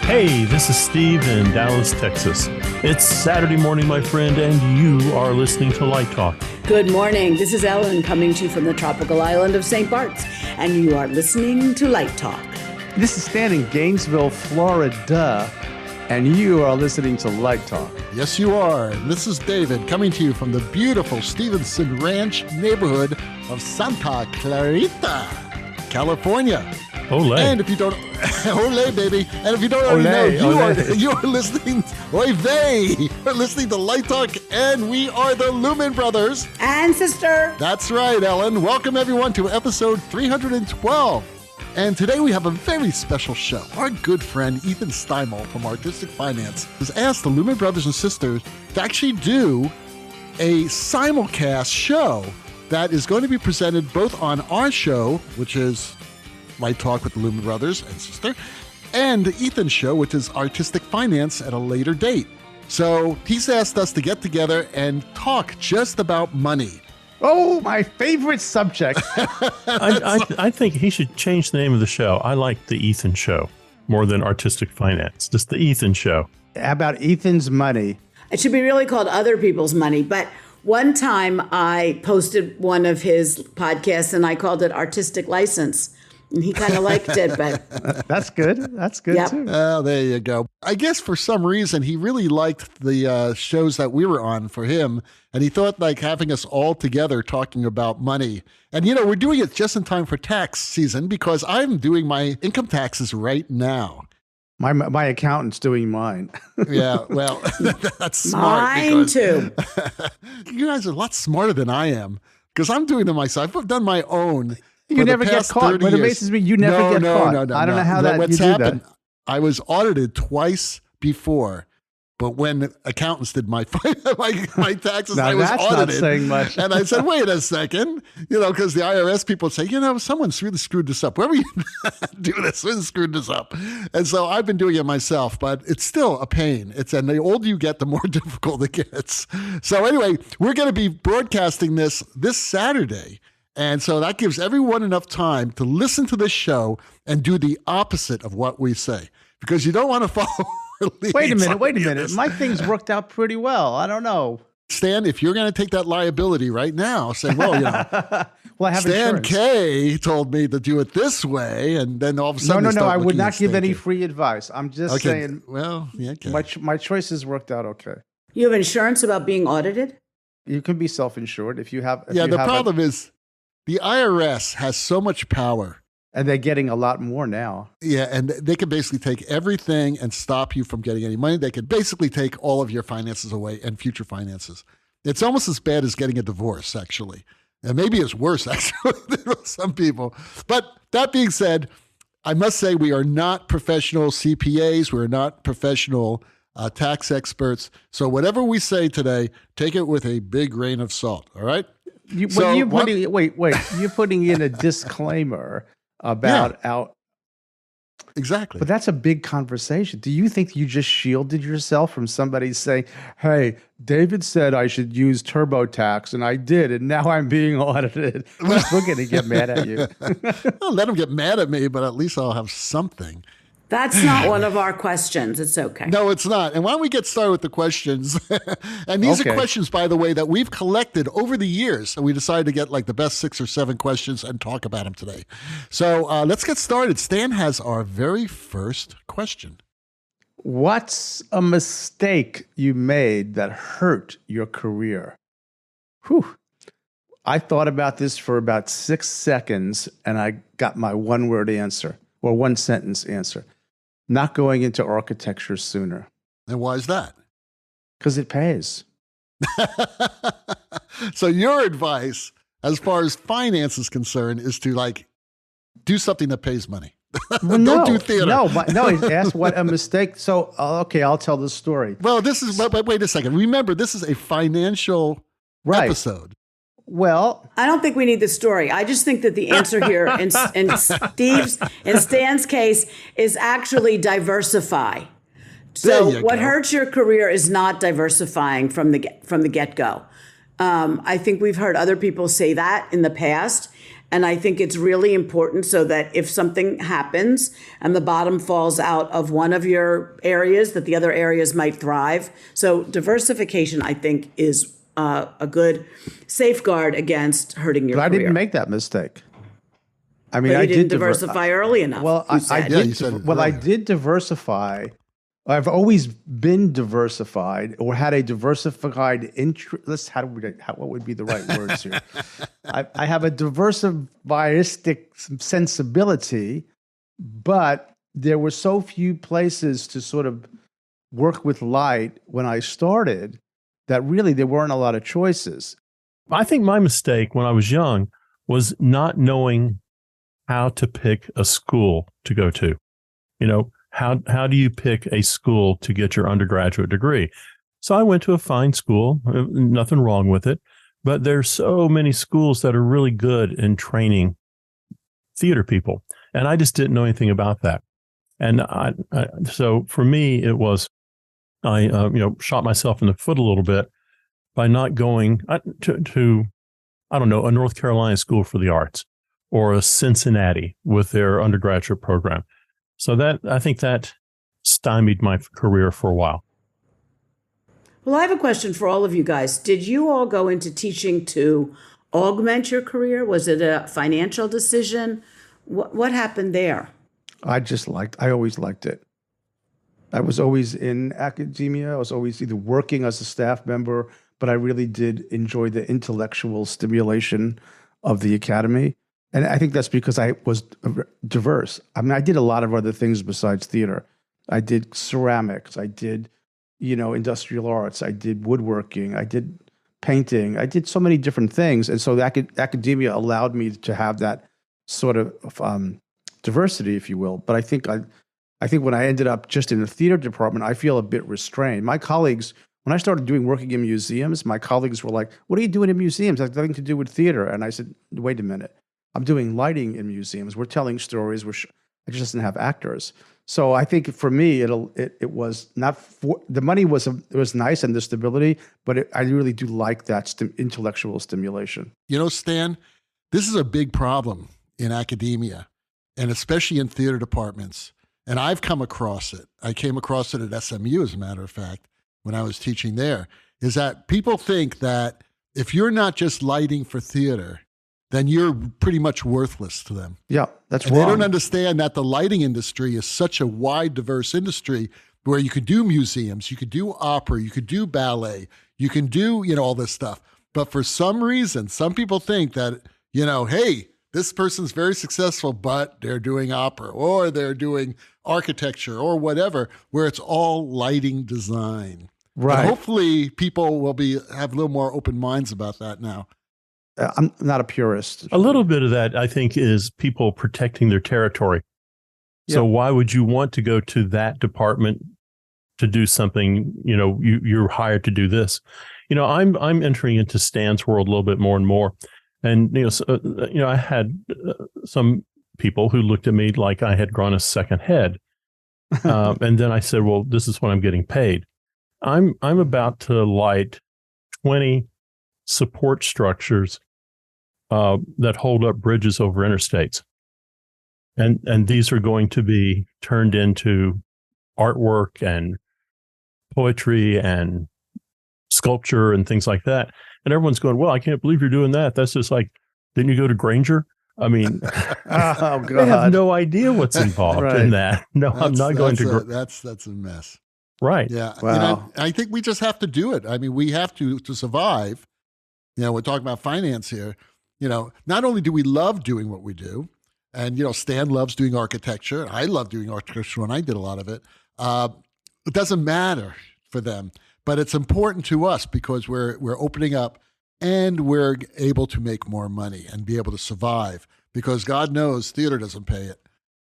Hey, this is Steve in Dallas, Texas. It's Saturday morning, my friend, and you are listening to Light Talk. Good morning. This is Ellen coming to you from the tropical island of St. Bart's, and you are listening to Light Talk. This is Stan in Gainesville, Florida, and you are listening to Light Talk. Yes, you are. This is David coming to you from the beautiful Stevenson Ranch neighborhood of Santa Clarita, California. Ole. And if you don't, ole, baby. And if you don't already know, you are listening, oy vey, you're listening to Light Talk, and we are the Lumen Brothers. And sister. That's right, Ellen. Welcome, everyone, to episode 312. And today we have a very special show. Our good friend Ethan Steimel from Artistic Finance has asked the Lumen Brothers and Sisters to actually do a simulcast show that is going to be presented both on our show, which is Light Talk with the Lumen Brothers and Sister, and Ethan's show, which is Artistic Finance, at a later date. So he's asked us to get together and talk just about money. Oh, my favorite subject. I think he should change the name of the show. I like the Ethan Show more than Artistic Finance. Just the Ethan Show. About Ethan's money. It should be really called Other People's Money, but one time I posted one of his podcasts and I called it Artistic License. And he kind of liked it, but... That's good. That's good, Yep. too. Oh, there you go. I guess for some reason, he really liked the shows that we were on for him. And he thought like having us all together talking about money. And, you know, we're doing it just in time for tax season because I'm doing my income taxes right now. My accountant's doing mine. Yeah, well, that's smart. Mine too. You guys are a lot smarter than I am because I'm doing them myself. I've done my own. You never get caught. What amazes me, you never get caught. I don't know how that what's you do happened, that. I was audited twice before, but when accountants did my taxes, Now I was that's audited. not saying much. And I said, wait a second, you know, because the IRS people say, you know, someone's really screwed this up. Whoever you do this, really screwed this up. And so I've been doing it myself, but it's still a pain. And the older you get, the more difficult it gets. So anyway, we're going to be broadcasting this Saturday. And so that gives everyone enough time to listen to this show and do the opposite of what we say. Because you don't want to follow our leads. Wait a minute. My thing's worked out pretty well. I don't know. Stan, if you're going to take that liability right now, say, well, you know, well, I have Stan insurance. K told me to do it this way, and then all of a sudden No. I would looking not at give Stan any K. free advice. I'm just saying. Well, yeah, okay. My choices worked out okay. You have insurance about being audited? You can be self-insured if you have. The problem is the IRS has so much power. And they're getting a lot more now. Yeah, and they can basically take everything and stop you from getting any money. They could basically take all of your finances away and future finances. It's almost as bad as getting a divorce, actually. And maybe it's worse, actually, than some people. But that being said, I must say we are not professional CPAs. We're not professional tax experts. So whatever we say today, take it with a big grain of salt, all right? You're putting in a disclaimer about Exactly. But that's a big conversation. Do you think you just shielded yourself from somebody saying, hey, David said I should use TurboTax, and I did, and now I'm being audited? We're going to get mad at you. I'll let them get mad at me, but at least I'll have something. That's not one of our questions. It's okay. No, it's not. And why don't we get started with the questions? And these are questions, by the way, that we've collected over the years. And we decided to get like the best 6 or 7 questions and talk about them today. So let's get started. Stan has our very first question. What's a mistake you made that hurt your career? Whew. I thought about this for about 6 seconds, and I got my one-word answer, or one-sentence answer. Not going into architecture sooner. And why is that? Because it pays. So your advice, as far as finance is concerned, is to like do something that pays money. Well, Don't do theater. No, he asked what a mistake. So, okay, I'll tell the story. Well, this is, but wait a second. Remember, this is a financial episode. Well, I don't think we need the story. I just think that the answer here in Stan's case is actually diversify. So what hurts your career is not diversifying from the get-go. I think we've heard other people say that in the past. And I think it's really important so that if something happens and the bottom falls out of one of your areas, that the other areas might thrive. So diversification, I think, is a good safeguard against hurting your But I career. didn't make that mistake. I mean, But I you didn't did diversify early enough. Well, you I said. did. you said it Well, I earlier. did diversify. I've always been diversified, or had a diversified interest. What would be the right words here? I have a diversifiedistic sensibility, but there were so few places to sort of work with light when I started that really there weren't a lot of choices. I think my mistake when I was young was not knowing how to pick a school to go to. You know, how do you pick a school to get your undergraduate degree? So I went to a fine school, nothing wrong with it, but there's so many schools that are really good in training theater people. And I just didn't know anything about that. And so for me, it was, I shot myself in the foot a little bit by not going to I don't know, a North Carolina School for the Arts or a Cincinnati with their undergraduate program. So I think that stymied my career for a while. Well, I have a question for all of you guys. Did you all go into teaching to augment your career? Was it a financial decision? What happened there? I always liked it. I was always in academia. I was always either working as a staff member, but I really did enjoy the intellectual stimulation of the academy. And I think that's because I was diverse. I mean, I did a lot of other things besides theater. I did ceramics. I did, industrial arts. I did woodworking. I did painting. I did so many different things. And so the academia allowed me to have that sort of diversity, if you will. But I think when I ended up just in the theater department, I feel a bit restrained. My colleagues, when I started working in museums, my colleagues were like, "What are you doing in museums? That has nothing to do with theater." And I said, "Wait a minute. I'm doing lighting in museums. We're telling stories. I just didn't have actors." So I think for me, it was not for the money was nice and the stability, but I really do like that intellectual stimulation. Stan, this is a big problem in academia, and especially in theater departments. And I've come across it. I came across it at SMU, as a matter of fact, when I was teaching there, is that people think that if you're not just lighting for theater, then you're pretty much worthless to them. Yeah, that's And wrong. they don't understand that the lighting industry is such a wide, diverse industry where you could do museums, you could do opera, you could do ballet, you can do, all this stuff. But for some reason, some people think that, hey, this person's very successful, but they're doing opera or they're doing architecture or whatever, where it's all lighting design. Right. And hopefully people will have a little more open minds about that now. I'm not a purist. A little bit of that, I think, is people protecting their territory. So why would you want to go to that department to do something? You're hired to do this. I'm entering into Stan's world a little bit more and more. And, I had some people who looked at me like I had grown a second head. And then I said, well, this is what I'm getting paid. I'm about to light 20 support structures that hold up bridges over interstates. And these are going to be turned into artwork and poetry and sculpture and things like that. And everyone's going, well, I can't believe you're doing that. That's just like, didn't you go to Granger? I mean, Oh, God. they have no idea what's involved Right. in that. No, I'm not going to. That's a mess. Right. Yeah. Wow. I think we just have to do it. I mean, we have to survive. We're talking about finance here. Not only do we love doing what we do, and, Stan loves doing architecture. I love doing architecture, and I did a lot of it. It doesn't matter for them, but it's important to us because we're opening up and we're able to make more money and be able to survive because God knows theater doesn't pay it.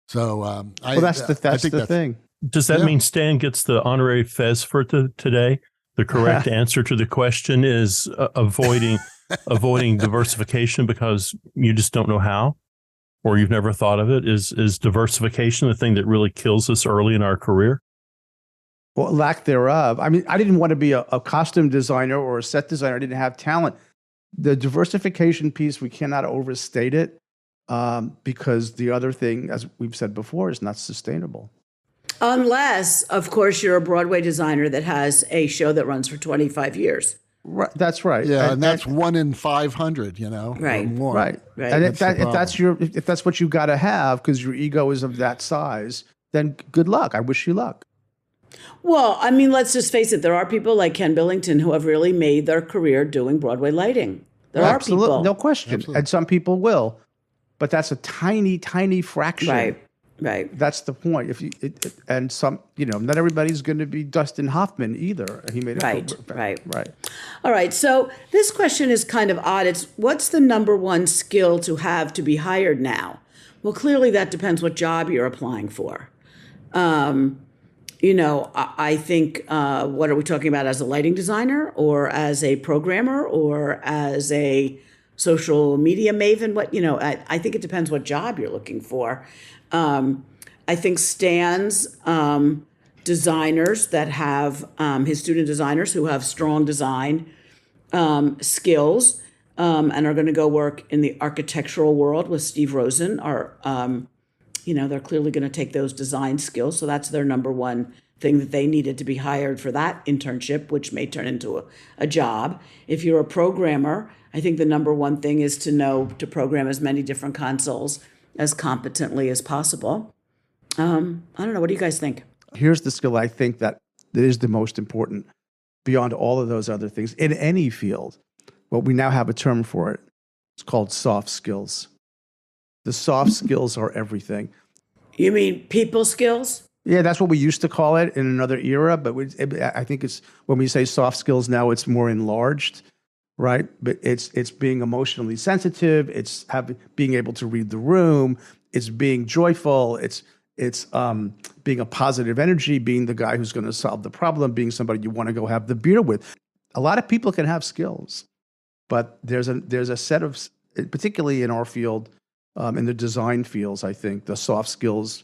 So that's the thing. Does that mean Stan gets the honorary fez for today? The correct answer to the question is avoiding diversification because you just don't know how, or you've never thought of it. Is diversification the thing that really kills us early in our career? Well, lack thereof. I mean, I didn't want to be a costume designer or a set designer. I didn't have talent. The diversification piece, we cannot overstate it. because the other thing, as we've said before, is not sustainable. Unless, of course, you're a Broadway designer that has a show that runs for 25 years. Right, that's right. Yeah, and that's 1 in 500, or Right. more. Right. Right. And That's the if that's what you got to have because your ego is of that size, then good luck. I wish you luck. Well, I mean, let's just face it. There are people like Ken Billington who have really made their career doing Broadway lighting. There are Absolutely, people. no question. Absolutely. And some people will, but that's a tiny, tiny fraction. Right. Right. That's the point. And some, not everybody's going to be Dustin Hoffman either. He made Right, it. right. Right. All right. So this question is kind of odd. It's what's the number one skill to have to be hired now? Well, clearly that depends what job you're applying for. I think, what are we talking about as a lighting designer or as a programmer or as a social media maven? I think it depends what job you're looking for. I think Stan's designers that have his student designers who have strong design skills and are going to go work in the architectural world with Steve Rosen are, they're clearly going to take those design skills. So that's their number one thing that they needed to be hired for that internship, which may turn into a job. If you're a programmer, I think the number one thing is to know to program as many different consoles as competently as possible. I don't know. What do you guys think? Here's the skill I think that is the most important beyond all of those other things in any field. Well, we now have a term for it. It's called soft skills. The soft skills are everything. You mean people skills? Yeah, that's what we used to call it in another era. But I think it's when we say soft skills now, it's more enlarged, right? But it's being emotionally sensitive. It's being able to read the room. It's being joyful. It's being a positive energy, being the guy who's going to solve the problem, being somebody you want to go have the beer with. A lot of people can have skills, but there's a set of, particularly in our field, in the design fields, I think the soft skills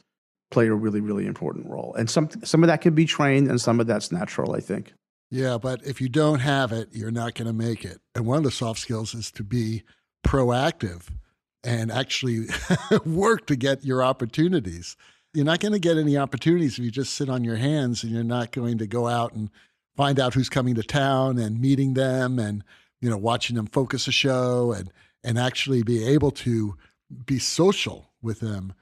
play a really, really important role. And some of that can be trained and some of that's natural, I think. Yeah, but if you don't have it, you're not going to make it. And one of the soft skills is to be proactive and actually work to get your opportunities. You're not going to get any opportunities if you just sit on your hands and you're not going to go out and find out who's coming to town and meeting them and, watching them focus a show and actually be able to be social with them,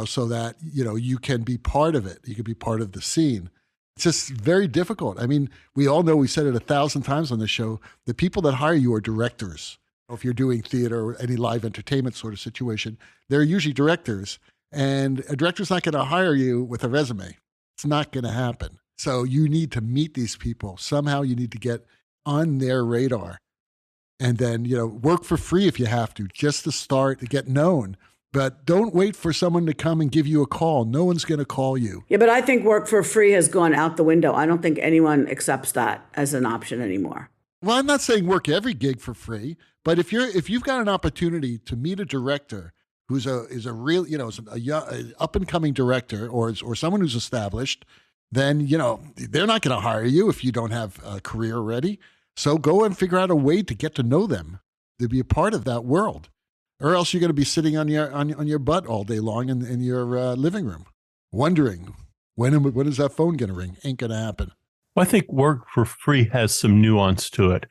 so that, you can be part of it. You can be part of the scene. It's just very difficult. I mean, we all know, we said it 1,000 times on the show, the people that hire you are directors. If you're doing theater or any live entertainment sort of situation, they're usually directors. And a director's not going to hire you with a resume. It's not going to happen. So you need to meet these people. Somehow you need to get on their radar. And then, work for free if you have to, just to start to get known. But don't wait for someone to come and give you a call. No one's going to call you. Yeah, but I think work for free has gone out the window. I don't think anyone accepts that as an option anymore. Well, I'm not saying work every gig for free, but if you've got an opportunity to meet a director who's is a real, a young, up and coming director or someone who's established, then, they're not going to hire you if you don't have a career ready. So go and figure out a way to get to know them, to be a part of that world. Or else you're going to be sitting on your butt all day long in your living room, wondering, when is that phone going to ring? Ain't going to happen. Well, I think work for free has some nuance to it.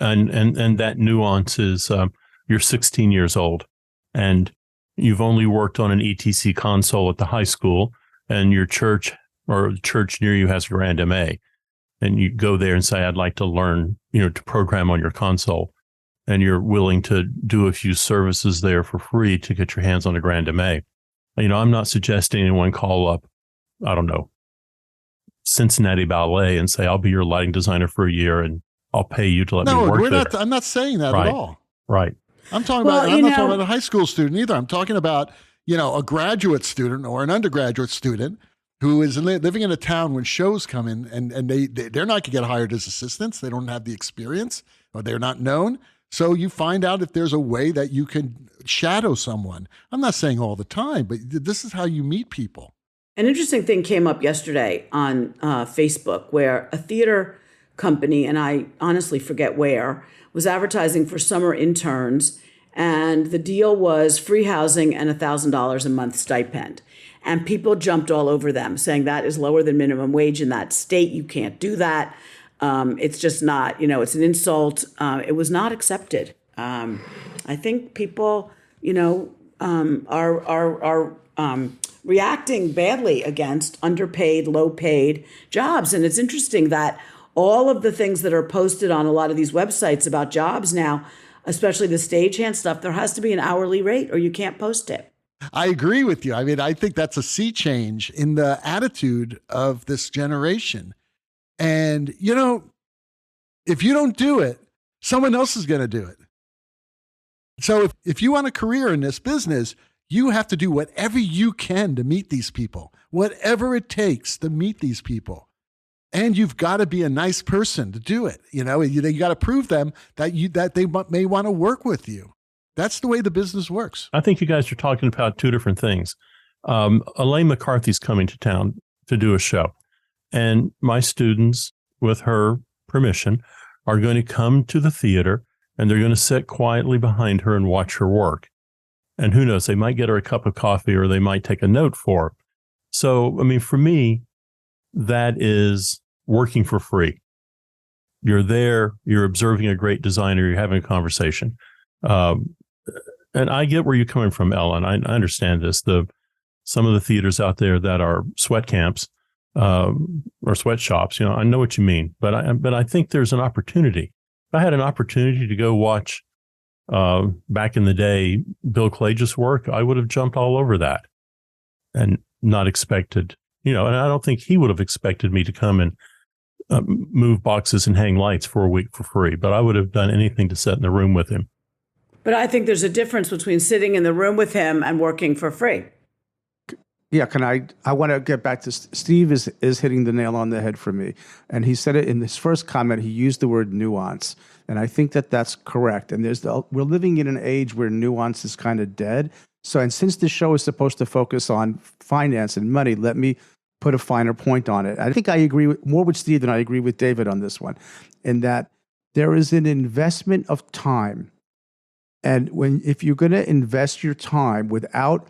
And that nuance is you're 16 years old and you've only worked on an ETC console at the high school, and your church or the church near you has a Grand MA. And you go there and say, I'd like to learn, to program on your console. And you're willing to do a few services there for free to get your hands on a Grand MA. I'm not suggesting anyone call up, I don't know, Cincinnati Ballet and say, I'll be your lighting designer for a year and I'll pay you to let me work there. I'm not saying that Right. at all. Right. I'm talking about, I'm not talking about a high school student either. I'm talking about, a graduate student or an undergraduate student who is living in a town when shows come in and they're not going to get hired as assistants. They don't have the experience or they're not known. So you find out if there's a way that you can shadow someone. I'm not saying all the time, but this is how you meet people. An interesting thing came up yesterday on Facebook where a theater company, and I honestly forget where, was advertising for summer interns. And the deal was free housing and $1,000 a month stipend. And people jumped all over them, saying that is lower than minimum wage in that state. You can't do that. It's just not, it's an insult. It was not accepted. I think people, are reacting badly against underpaid, low-paid jobs. And it's interesting that all of the things that are posted on a lot of these websites about jobs now, especially the stagehand stuff, there has to be an hourly rate or you can't post it. I agree with you. I mean, I think that's a sea change in the attitude of this generation. And, if you don't do it, someone else is going to do it. So if you want a career in this business, you have to do whatever you can to meet these people, whatever it takes to meet these people. And you've got to be a nice person to do it. You got to prove them that they may want to work with you. That's the way the business works. I think you guys are talking about two different things. Elaine McCarthy's coming to town to do a show. And my students, with her permission, are going to come to the theater and they're going to sit quietly behind her and watch her work. And who knows, they might get her a cup of coffee or they might take a note for her. So, for me, that is working for free. You're there, you're observing a great designer, you're having a conversation. And I get where you're coming from, Ellen. I understand this. Some of the theaters out there that are sweat camps or sweatshops, I know what you mean. But I think there's an opportunity. If I had an opportunity to go watch back in the day Bill Klages' work, I would have jumped all over that and not expected, and I don't think he would have expected me to come and move boxes and hang lights for a week for free. But I would have done anything to sit in the room with him. But I think there's a difference between sitting in the room with him and working for free. Yeah, I want to get back to Steve is hitting the nail on the head for me. And he said it in his first comment, he used the word nuance. And I think that that's correct. And we're living in an age where nuance is kind of dead. So, and since the show is supposed to focus on finance and money, let me put a finer point on it. I think I agree more with Steve than I agree with David on this one, in that there is an investment of time. And if you're going to invest your time without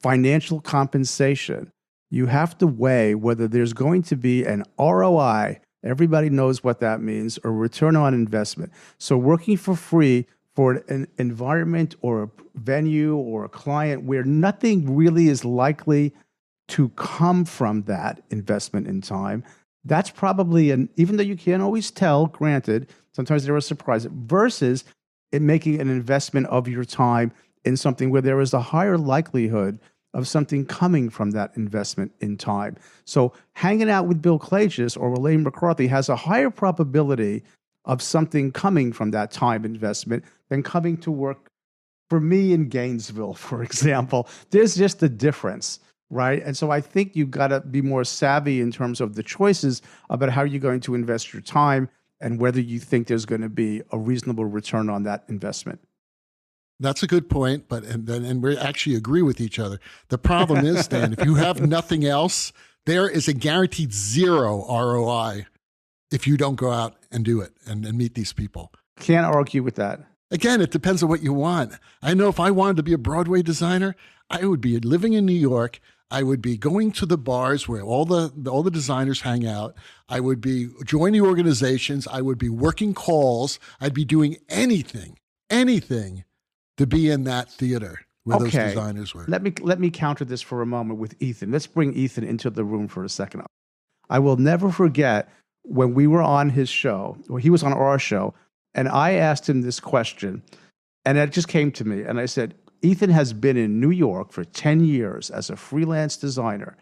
financial compensation, you have to weigh whether there's going to be an ROI. Everybody knows what that means, or return on investment. So working for free for an environment or a venue or a client where nothing really is likely to come from that investment in time, that's probably even though you can't always tell, granted, sometimes there are surprises, versus making an investment of your time in something where there is a higher likelihood of something coming from that investment in time. So hanging out with Bill Klages or Elaine McCarthy has a higher probability of something coming from that time investment than coming to work for me in Gainesville, for example. There's just a difference, right? And so I think you've got to be more savvy in terms of the choices about how you're going to invest your time and whether you think there's going to be a reasonable return on that investment. That's a good point, and we actually agree with each other. The problem is, Dan, if you have nothing else, there is a guaranteed zero ROI if you don't go out and do it and meet these people. Can't argue with that. Again, it depends on what you want. I know if I wanted to be a Broadway designer, I would be living in New York. I would be going to the bars where all the designers hang out. I would be joining organizations. I would be working calls. I'd be doing anything to be in that theater where those designers were. Let me counter this for a moment with Ethan. Let's bring Ethan into the room for a second. I will never forget when we were on his show, or he was on our show, and I asked him this question, and it just came to me, and I said, Ethan has been in New York for 10 years as a freelance designer,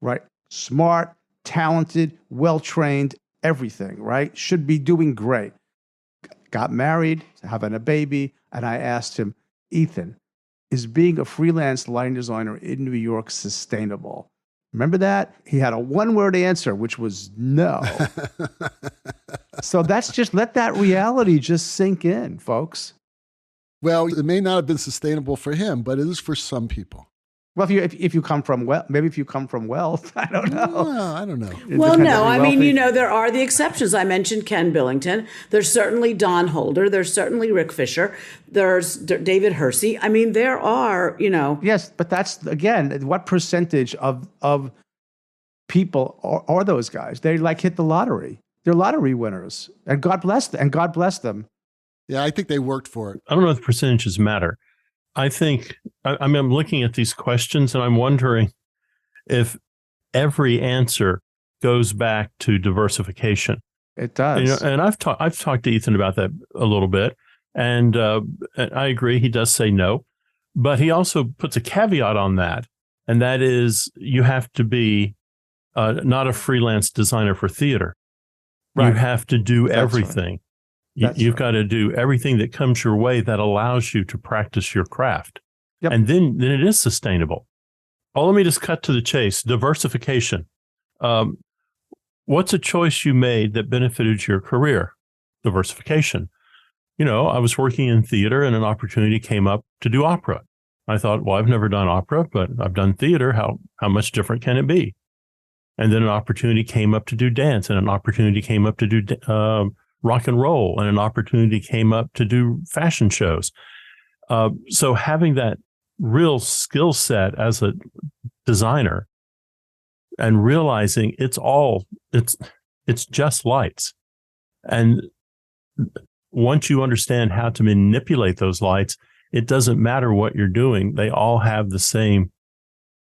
right? Smart, talented, well-trained, everything, right? Should be doing great. Got married, having a baby, and I asked him, Ethan, is being a freelance lighting designer in New York sustainable? Remember that? He had a one-word answer, which was no. So that's just, let that reality just sink in, folks. Well, it may not have been sustainable for him, but it is for some people. Well, if you come from maybe if you come from wealth, I don't know. I don't know. Well, no, I mean, Wealthy. there are the exceptions. I mentioned Ken Billington. There's certainly Don Holder. There's certainly Rick Fisher. There's David Hersey. I mean, there are, Yes, but that's again, what percentage of people are those guys? They like hit the lottery. They're lottery winners, and God bless them. And God bless them. Yeah, I think they worked for it. I don't know if the percentages matter. I think, I'm looking at these questions and I'm wondering if every answer goes back to diversification. It does. And I've talked to Ethan about that a little bit, and I agree. He does say no, but he also puts a caveat on that, and that is you have to be not a freelance designer for theater. Right. You have to do That's everything. right. You've got to do everything that comes your way that allows you to practice your craft. Yep. And then it is sustainable. Oh, let me just cut to the chase. Diversification. What's a choice you made that benefited your career? Diversification. I was working in theater and an opportunity came up to do opera. I thought, well, I've never done opera, but I've done theater. How much different can it be? And then an opportunity came up to do dance, and an opportunity came up to do rock and roll, and an opportunity came up to do fashion shows. So having that real skill set as a designer and realizing it's just lights. And once you understand how to manipulate those lights, it doesn't matter what you're doing. They all have the same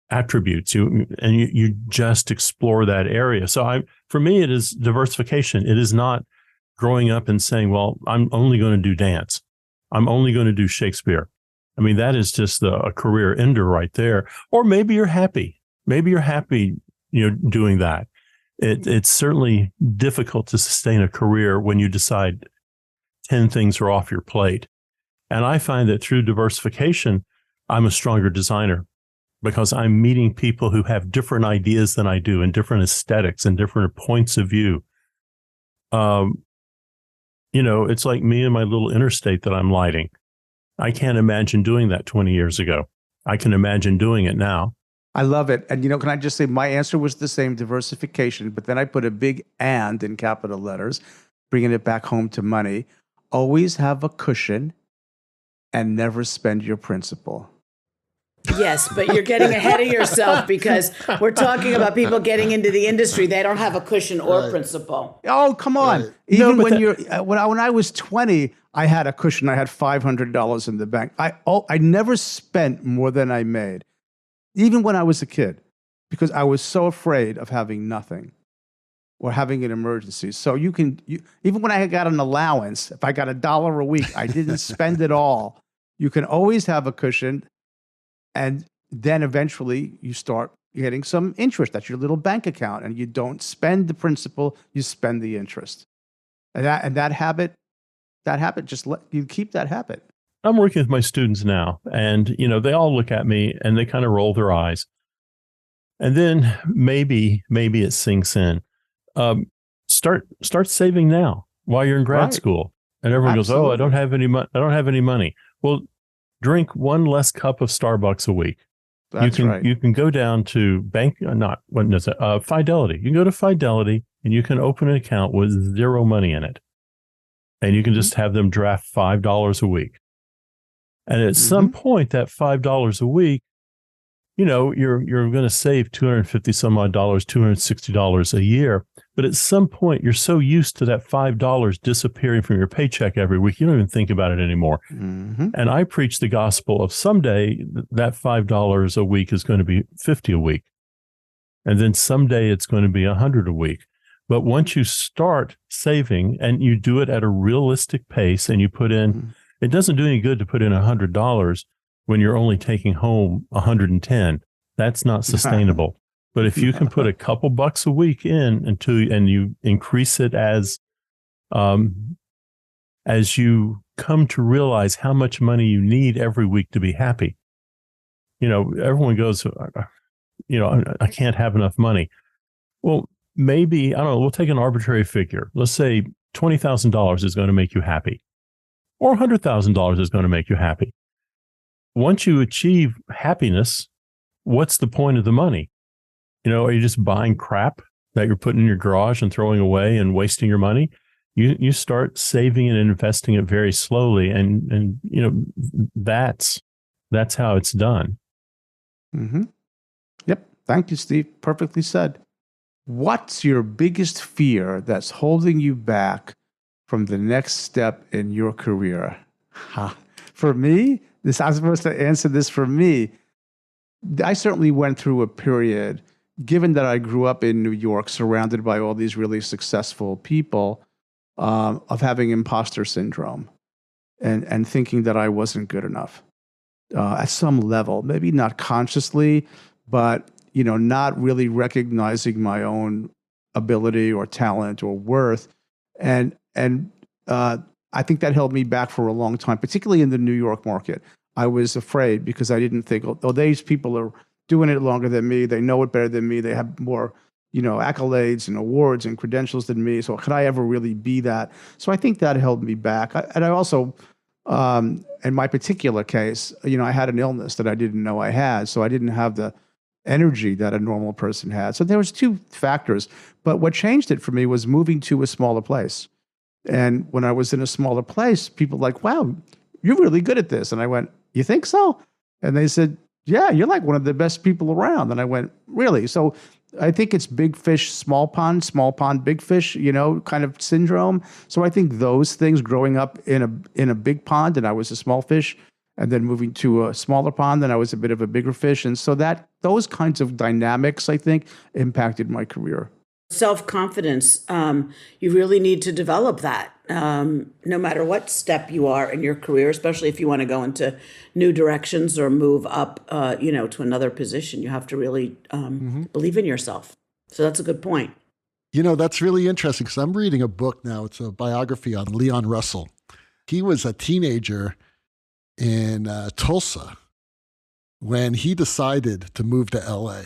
attributes. You just explore that area. So for me, it is diversification. It is not growing up and saying, well, I'm only going to do dance. I'm only going to do Shakespeare. I mean, that is just a career ender right there. Or maybe you're happy. Maybe you're happy, doing that. It's certainly difficult to sustain a career when you decide 10 things are off your plate. And I find that through diversification, I'm a stronger designer because I'm meeting people who have different ideas than I do and different aesthetics and different points of view. It's like me and my little interstate that I'm lighting. I can't imagine doing that 20 years ago. I can imagine doing it now. I love it. And, can I just say my answer was the same, diversification, but then I put a big "and" in capital letters, bringing it back home to money. Always have a cushion and never spend your principal. Yes, but you're getting ahead of yourself because we're talking about people getting into the industry. They don't have a cushion or principal. Oh, come on. Right. Even No, when I was 20, I had a cushion. I had $500 in the bank. I never spent more than I made, even when I was a kid, because I was so afraid of having nothing or having an emergency. So even when I got an allowance, if I got $1 a week, I didn't spend it all. You can always have a cushion. And then eventually you start getting some interest. That's your little bank account. And you don't spend the principal, you spend the interest. And that habit, just let you keep that habit. I'm working with my students now, and they all look at me and they kind of roll their eyes. And then maybe it sinks in. Start saving now while you're in grad school. And everyone goes, "Oh, I don't have any money. I don't have any money." Well, drink one less cup of Starbucks a week. That's right. You can go down to Fidelity. You can go to Fidelity and you can open an account with zero money in it. And you can just have them draft $5 a week. And at some point, that $5 a week, you're going to save $250 some odd dollars, $260 a year. But at some point, you're so used to that $5 disappearing from your paycheck every week, you don't even think about it anymore. Mm-hmm. And I preach the gospel of someday that $5 a week is going to be $50 a week. And then someday it's going to be $100 a week. But once you start saving and you do it at a realistic pace and you put in, it doesn't do any good to put in $100 when you're only taking home $110. That's not sustainable. But if you can put a couple bucks a week in and you increase it as you come to realize how much money you need every week to be happy. Everyone goes, I can't have enough money. Well, maybe, I don't know, we'll take an arbitrary figure. Let's say $20,000 is going to make you happy, or $100,000 is going to make you happy. Once you achieve happiness, what's the point of the money? Are you just buying crap that you're putting in your garage and throwing away and wasting your money? You start saving and investing it very slowly, and that's how it's done. Mm-hmm. Yep. Thank you, Steve. Perfectly said. What's your biggest fear that's holding you back from the next step in your career? For me, I'm supposed to answer this for me. I certainly went through a period, given that I grew up in New York, surrounded by all these really successful people, of having imposter syndrome and thinking that I wasn't good enough at some level, maybe not consciously, but not really recognizing my own ability or talent or worth. And I think that held me back for a long time, particularly in the New York market. I was afraid because I didn't think, oh, these people are doing it longer than me. They know it better than me. They have more, accolades and awards and credentials than me. So could I ever really be that? So I think that held me back. And I also, in my particular case, I had an illness that I didn't know I had. So I didn't have the energy that a normal person had. So there was two factors. But what changed it for me was moving to a smaller place. And when I was in a smaller place, people were like, wow, you're really good at this. And I went, you think so? And they said, yeah, you're like one of the best people around. And I went, really? So I think it's big fish, small pond, big fish, kind of syndrome. So I think those things, growing up in a big pond and I was a small fish, and then moving to a smaller pond, then I was a bit of a bigger fish. And so those kinds of dynamics, I think, impacted my career. Self-confidence, you really need to develop that, no matter what step you are in your career, especially if you want to go into new directions or move up, to another position. You have to really believe in yourself. So that's a good point. That's really interesting because I'm reading a book now. It's a biography on Leon Russell. He was a teenager in Tulsa when he decided to move to LA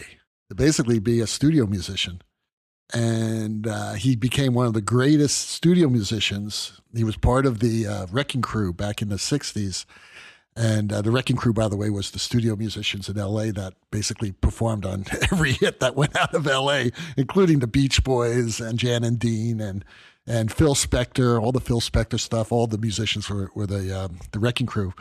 to basically be a studio musician. And he became one of the greatest studio musicians. He was part of the Wrecking Crew back in the 60s. And the Wrecking Crew, by the way, was the studio musicians in LA that basically performed on every hit that went out of LA, including the Beach Boys and Jan and Dean and Phil Spector, all the Phil Spector stuff. All the musicians were the Wrecking Crew,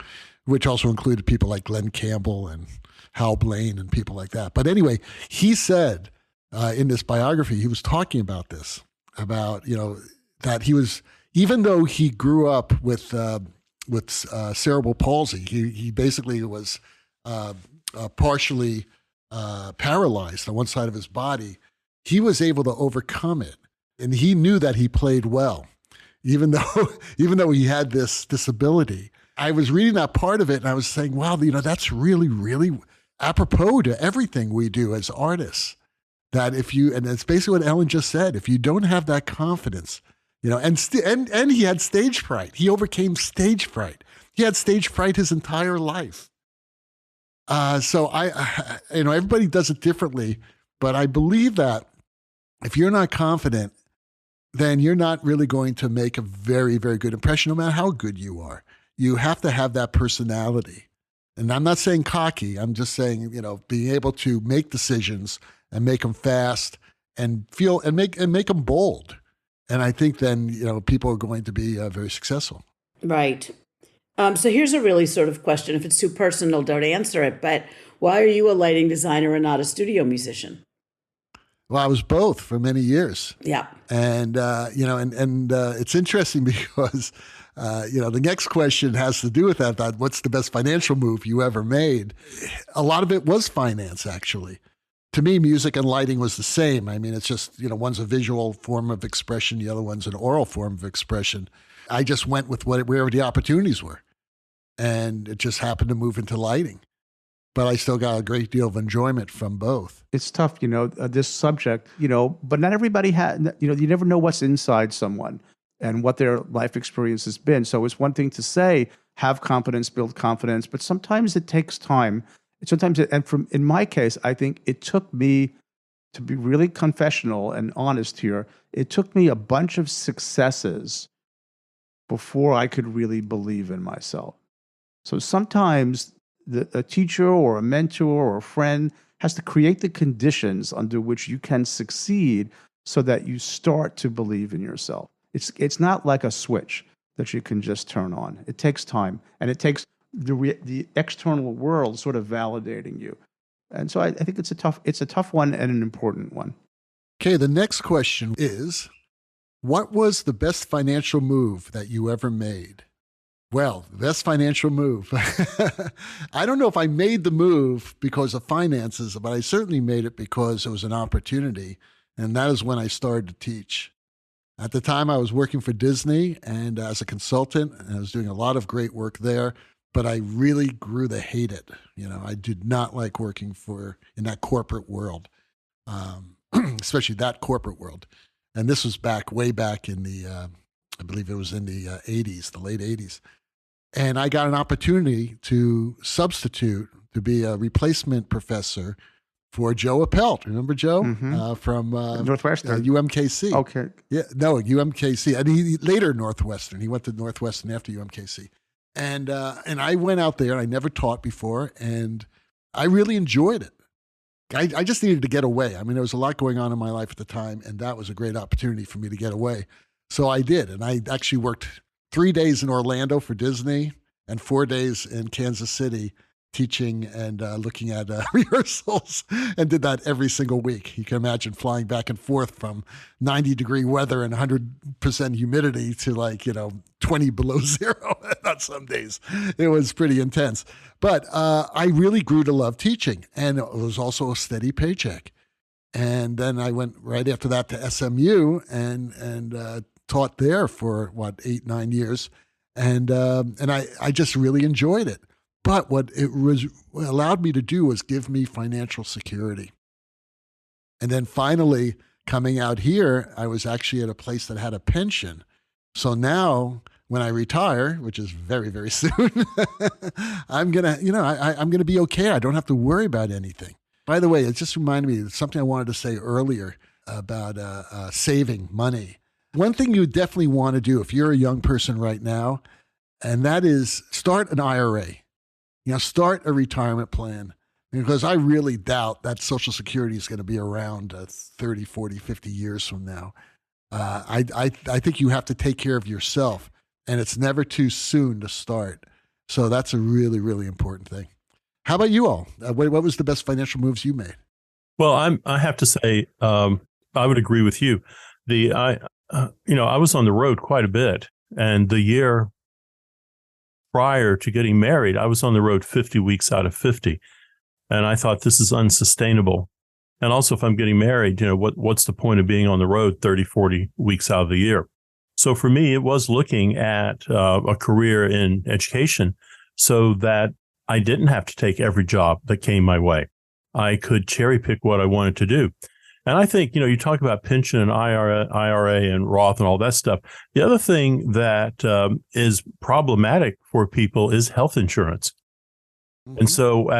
which also included people like Glenn Campbell and Hal Blaine and people like that. But anyway, he said, in this biography, he was talking about this, about, that he was, even though he grew up with cerebral palsy, he basically was partially paralyzed on one side of his body. He was able to overcome it. And he knew that he played well, even though he had this disability. I was reading that part of it and I was saying, wow, that's really, really apropos to everything we do as artists. That and it's basically what Ellen just said, if you don't have that confidence, and he had stage fright. He overcame stage fright. He had stage fright his entire life. So everybody does it differently, but I believe that if you're not confident, then you're not really going to make a very, very good impression, no matter how good you are. You have to have that personality. And I'm not saying cocky. I'm just saying, being able to make decisions and make them fast and make them bold. And I think then, people are going to be very successful. Right. So here's a really sort of question. If it's too personal, don't answer it. But why are you a lighting designer and not a studio musician? Well, I was both for many years. Yeah. And, it's interesting because, the next question has to do with that what's the best financial move you ever made? A lot of it was finance, actually. To me, music and lighting was the same. I mean, it's just, one's a visual form of expression, the other one's an oral form of expression. I just went with wherever the opportunities were. And it just happened to move into lighting. But I still got a great deal of enjoyment from both. It's tough, this subject, but not everybody had, you never know what's inside someone and what their life experience has been. So it's one thing to say, have confidence, build confidence, but sometimes it takes time. In my case, I think it took me, to be really confessional and honest here, it took me a bunch of successes before I could really believe in myself. So sometimes a teacher or a mentor or a friend has to create the conditions under which you can succeed so that you start to believe in yourself. It's not like a switch that you can just turn on. It takes time, and it takes the external world sort of validating you. And so I think it's a tough one and an important one. Okay, the next question is, what was the best financial move that you ever made? Well, the best financial move. I don't know if I made the move because of finances, but I certainly made it because it was an opportunity. And that is when I started to teach. At the time, I was working for Disney and as a consultant, and I was doing a lot of great work there. But I really grew to hate it. I did not like working in that corporate world, especially that corporate world. And this was way back in I believe it was in the 80s, the late 80s. And I got an opportunity to substitute to be a replacement professor for Joe Appelt. Remember Joe? Mm-hmm. From Northwestern. UMKC. Okay. Yeah, no, UMKC. And he later Northwestern. He went to Northwestern after UMKC. And I went out there, and I never taught before, and I really enjoyed it. I just needed to get away. I mean, there was a lot going on in my life at the time, and that was a great opportunity for me to get away. So I did, and I actually worked 3 days in Orlando for Disney and 4 days in Kansas City teaching and looking at rehearsals, and did that every single week. You can imagine flying back and forth from 90-degree weather and 100% humidity to 20 below zero on some days. It was pretty intense. But I really grew to love teaching, and it was also a steady paycheck. And then I went right after that to SMU and taught there for 8-9 years. And I just really enjoyed it. But what allowed me to do was give me financial security. And then finally, coming out here, I was actually at a place that had a pension. So now, when I retire, which is very, very soon, I'm gonna be okay. I don't have to worry about anything. By the way, it just reminded me of something I wanted to say earlier about saving money. One thing you definitely want to do if you're a young person right now, and that is start an IRA. Start a retirement plan, because I really doubt that Social Security is going to be around 30, 40, 50 years from now. I think you have to take care of yourself, and it's never too soon to start. So that's a really, really important thing. How about you all? What was the best financial moves you made? Well, I have to say, I would agree with you. I was on the road quite a bit, and the year prior to getting married, I was on the road 50 weeks out of 50. And I thought, this is unsustainable. And also, if I'm getting married, what's the point of being on the road 30, 40 weeks out of the year? So for me, it was looking at a career in education so that I didn't have to take every job that came my way. I could cherry pick what I wanted to do. And I think, you talk about pension and IRA and Roth and all that stuff. The other thing that is problematic for people is health insurance. Mm-hmm. And so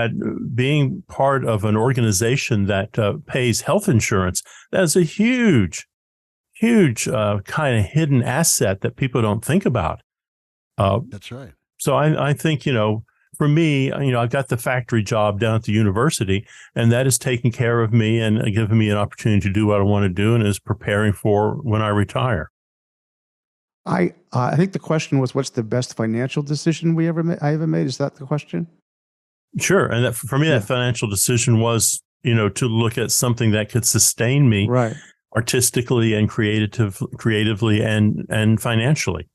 being part of an organization that pays health insurance, that's a huge kind of hidden asset that people don't think about. That's right. So I think, for me, I got the factory job down at the university, and that is taking care of me and giving me an opportunity to do what I want to do, and is preparing for when I retire. I think the question was, what's the best financial decision I ever made? Is that the question? Sure. And that, for me, that financial decision was, to look at something that could sustain me right, artistically and creatively and financially.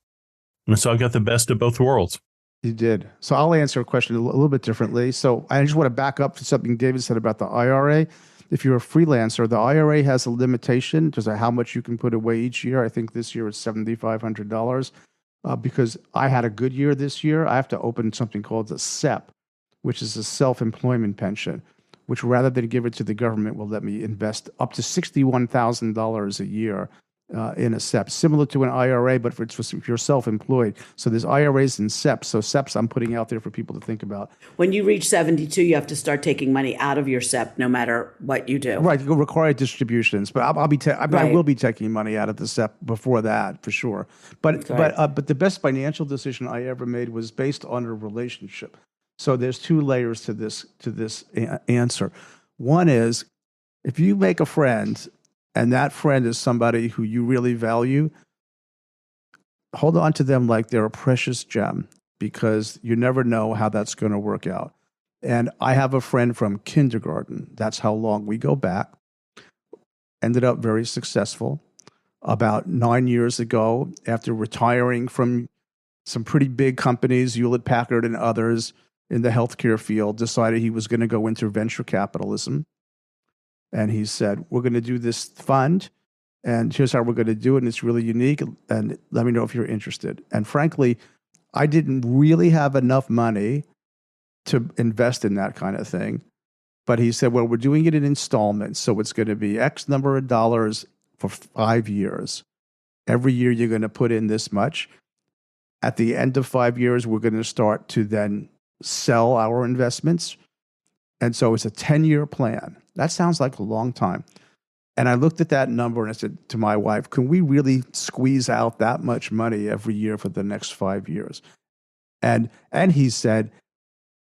And so I got the best of both worlds. You did. So I'll answer a question a little bit differently. So I just want to back up to something David said about the IRA. If you're a freelancer, the IRA has a limitation to how much you can put away each year. I think this year it's $7,500. Because I had a good year this year, I have to open something called the SEP, which is a self-employment pension, which rather than give it to the government will let me invest up to $61,000 a year in a SEP, similar to an IRA, but if you're self-employed. So there's IRAs and SEPs. So SEPs I'm putting out there for people to think about. When you reach 72, you have to start taking money out of your SEP no matter what you do. Right, you require distributions, but I will be taking money out of the SEP before that for sure. But the best financial decision I ever made was based on a relationship. So there's two layers to this answer. One is, if you make a friend and that friend is somebody who you really value, hold on to them like they're a precious gem, because you never know how that's going to work out. And I have a friend from kindergarten. That's how long we go back. Ended up very successful. About 9 years ago, after retiring from some pretty big companies, Hewlett Packard and others in the healthcare field, decided he was going to go into venture capitalism. And he said, we're going to do this fund, and here's how we're going to do it, and it's really unique, and let me know if you're interested. And frankly, I didn't really have enough money to invest in that kind of thing. But he said, well, we're doing it in installments, so it's going to be X number of dollars for 5 years. Every year you're going to put in this much. At the end of 5 years, we're going to start to then sell our investments. And so it's a 10-year plan. That sounds like a long time. And I looked at that number and I said to my wife, can we really squeeze out that much money every year for the next 5 years? And he said,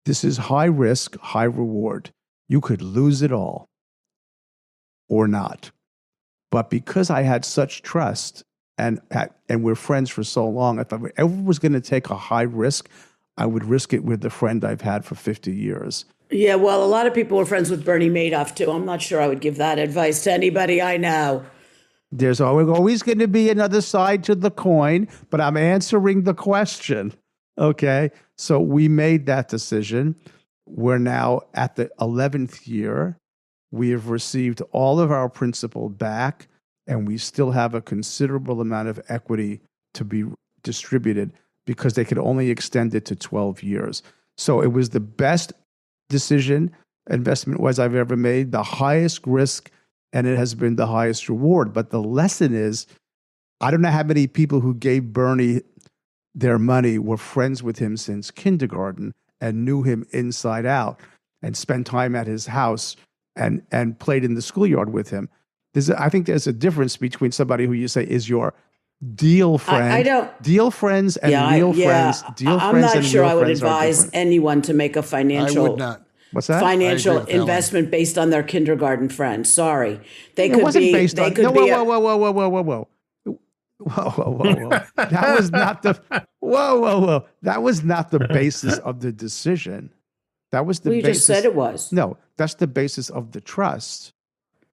this is high risk, high reward. You could lose it all or not. But because I had such trust and we're friends for so long, if I ever was going to take a high risk, I would risk it with the friend I've had for 50 years. Yeah, well, a lot of people were friends with Bernie Madoff, too. I'm not sure I would give that advice to anybody I know. There's always going to be another side to the coin, but I'm answering the question. Okay, so we made that decision. We're now at the 11th year. We have received all of our principal back, and we still have a considerable amount of equity to be distributed because they could only extend it to 12 years. So it was the best decision, investment-wise, I've ever made, the highest risk, and it has been the highest reward. But the lesson is, I don't know how many people who gave Bernie their money were friends with him since kindergarten and knew him inside out and spent time at his house and played in the schoolyard with him. I think there's a difference between somebody who you say is your deal friend, deal friends and real friends. I'm not sure I would advise anyone to make a financial. I would not. What's that? Financial investment based on their kindergarten friends. Sorry, they could wasn't be. Based they on, could no, be. Whoa. That was not the. Whoa. That was not the basis of the decision. That was the You basis. just said it was. No, that's the basis of the trust.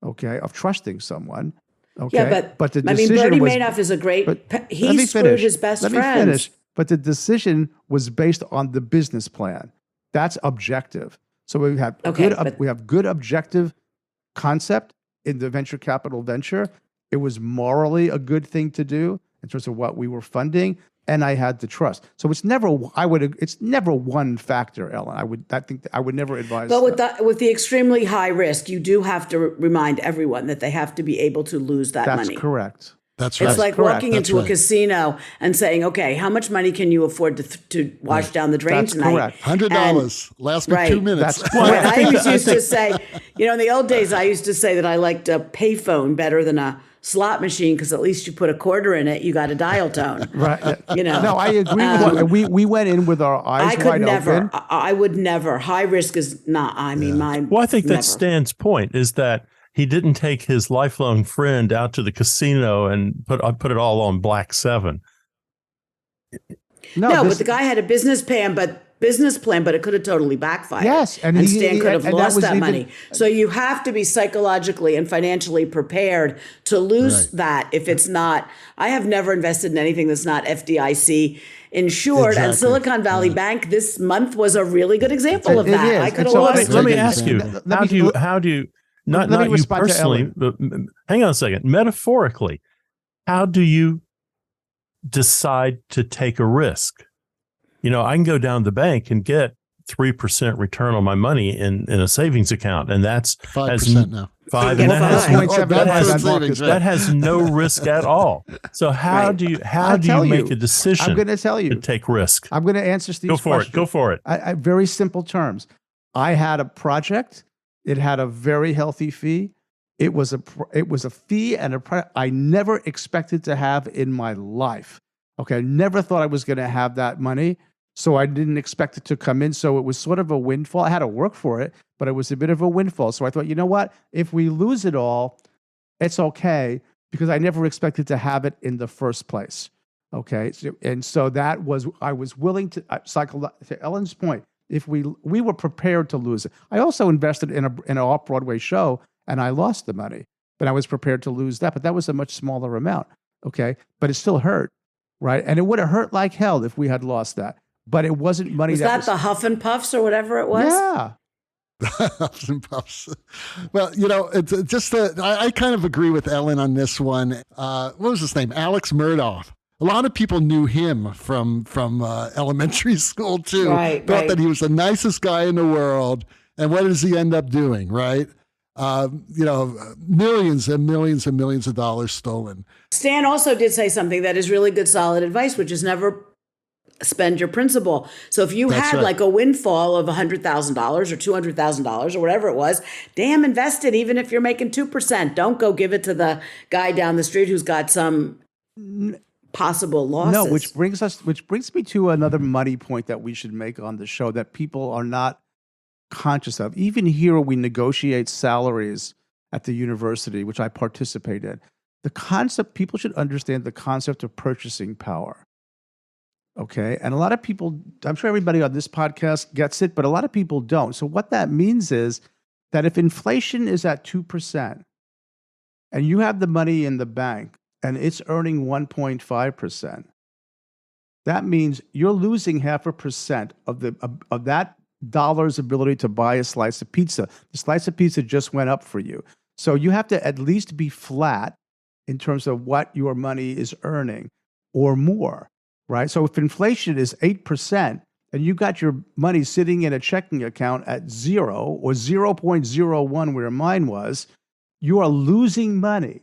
Okay, of trusting someone. Okay, Yeah, but the I mean, decision Bernie was, Madoff is a great. He let me screwed finish. his best Let me friends. finish. But the decision was based on the business plan. That's objective. So we have we have good objective concept in the venture capital venture. It was morally a good thing to do in terms of what we were funding, and I had the trust. So it's never one factor, Ellen. I think I would never advise. But with the extremely high risk, you do have to remind everyone that they have to be able to lose that money. That's correct. That's right. It's like correct. walking into a casino and saying, "Okay, how much money can you afford to wash down the drain That's tonight?" correct. $100 last me 2 minutes. That's When correct. I always used to say, in the old days, I used to say that I liked a payphone better than a slot machine because at least you put a quarter in it, you got a dial tone. Right. No, I agree with you. We went in with our eyes wide open. I would never. High risk is not. I mean, mine. Well, I think that's Stan's point is that he didn't take his lifelong friend out to the casino and put it all on Black 7. No, but the guy had a business plan, but it could have totally backfired. Yes, and Stan could have lost that money. So you have to be psychologically and financially prepared to lose that if it's not. I have never invested in anything that's not FDIC insured, and Silicon Valley Bank this month was a really good example of that. I could have lost. Let me ask you, how do you not you personally, but hang on a second, metaphorically, how do you decide to take a risk? I can go down to the bank and get 3% return on my money in a savings account, and that's 5% now. 5, and that has no risk at all. So how do you make a decision? I'm going to tell you to take risk. I'm going to answer Steve's question. Go for it. I very simple terms. I had a project. It had a very healthy fee. It was a fee and I never expected to have in my life. Okay, I never thought I was going to have that money. So I didn't expect it to come in. So it was sort of a windfall. I had to work for it, but it was a bit of a windfall. So I thought, you know what? If we lose it all, it's okay, because I never expected to have it in the first place. Okay. So that was, I was willing to, to Ellen's point, if we were prepared to lose it. I also invested in an off-Broadway show and I lost the money, but I was prepared to lose that. But that was a much smaller amount. Okay. But it still hurt. Right. And it would have hurt like hell if we had lost that. But it wasn't money. Was that the Huff and Puffs or whatever it was? Yeah. Huffs and Puffs. Well, you know, it's just I kind of agree with Ellen on this one. What was his name? Alex Murdaugh. A lot of people knew him from elementary school too. Thought that he was the nicest guy in the world. And what does he end up doing? Right. You know, millions and millions and millions of dollars stolen. Stan also did say something that is really good, solid advice, which is never spend your principal. So if you had like a windfall of $100,000 or $200,000 or whatever it was, damn, invest it, even if you're making 2%. Don't go give it to the guy down the street who's got some possible losses. No, which brings me to another money point that we should make on the show that people are not conscious of. Even here, we negotiate salaries at the university, which I participate in. The concept, people should understand the concept of purchasing power. Okay. And a lot of people, I'm sure everybody on this podcast gets it, but a lot of people don't. So what that means is that if inflation is at 2% and you have the money in the bank and it's earning 1.5%, that means you're losing 0.5% of that dollar's ability to buy a slice of pizza. The slice of pizza just went up for you. So you have to at least be flat in terms of what your money is earning or more. Right? So if inflation is 8% and you got your money sitting in a checking account at 0 or 0.01 where mine was, you are losing money.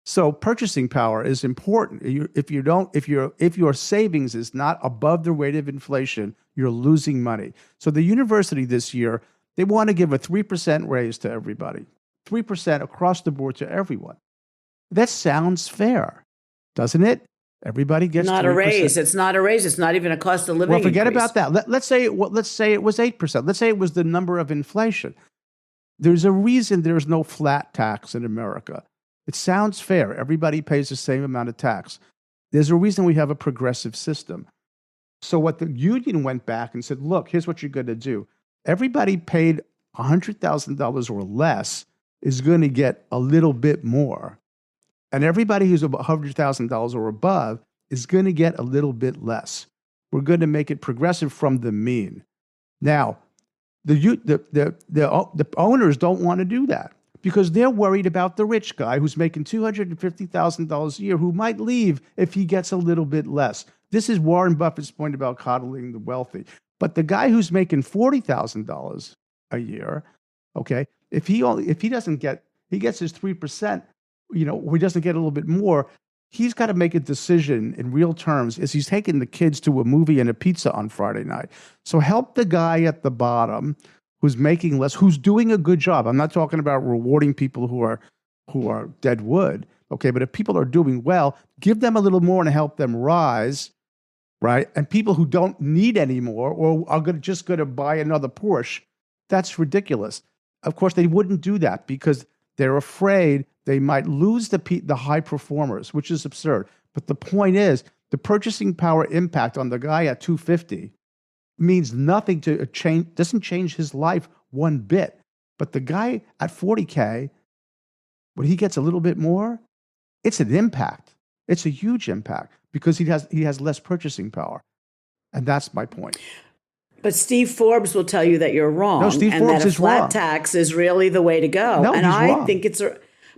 So purchasing power is important. If your savings is not above the rate of inflation, you're losing money. So the university this year, they want to give a 3% raise to everybody, 3% across the board to everyone. That sounds fair, doesn't it? Everybody gets not 3%. A raise. It's not a raise. It's not even a cost of living. Well, forget increase. about that. Let's say it was 8%. Let's say it was the number of inflation. There's a reason there's no flat tax in America. It sounds fair. Everybody pays the same amount of tax. There's a reason we have a progressive system. So what the union went back and said, look, here's what you're going to do. Everybody paid $100,000 or less is going to get a little bit more. And everybody who's $100,000 or above is going to get a little bit less. We're going to make it progressive from the mean. Now, the owners don't want to do that because they're worried about the rich guy who's making $250,000 a year who might leave if he gets a little bit less. This is Warren Buffett's point about coddling the wealthy. But the guy who's making $40,000 a year, okay, if he doesn't get, he gets his 3%, you know, or he doesn't get a little bit more, he's got to make a decision in real terms as he's taking the kids to a movie and a pizza on Friday night. So help the guy at the bottom who's making less, who's doing a good job. I'm not talking about rewarding people who are dead wood, okay? But if people are doing well, give them a little more and help them rise, right? And people who don't need any more or are just going to buy another Porsche, that's ridiculous. Of course, they wouldn't do that because they're afraid they might lose the high performers, which is absurd. But the point is, the purchasing power impact on the guy at 250 means nothing to change, doesn't change his life one bit. But the guy at 40K, when he gets a little bit more, it's an impact. It's a huge impact because he has less purchasing power. And that's my point. But Steve Forbes will tell you that you're wrong. No, Steve and Forbes that a is flat wrong. tax is really the way to go. No, and he's I wrong. think it's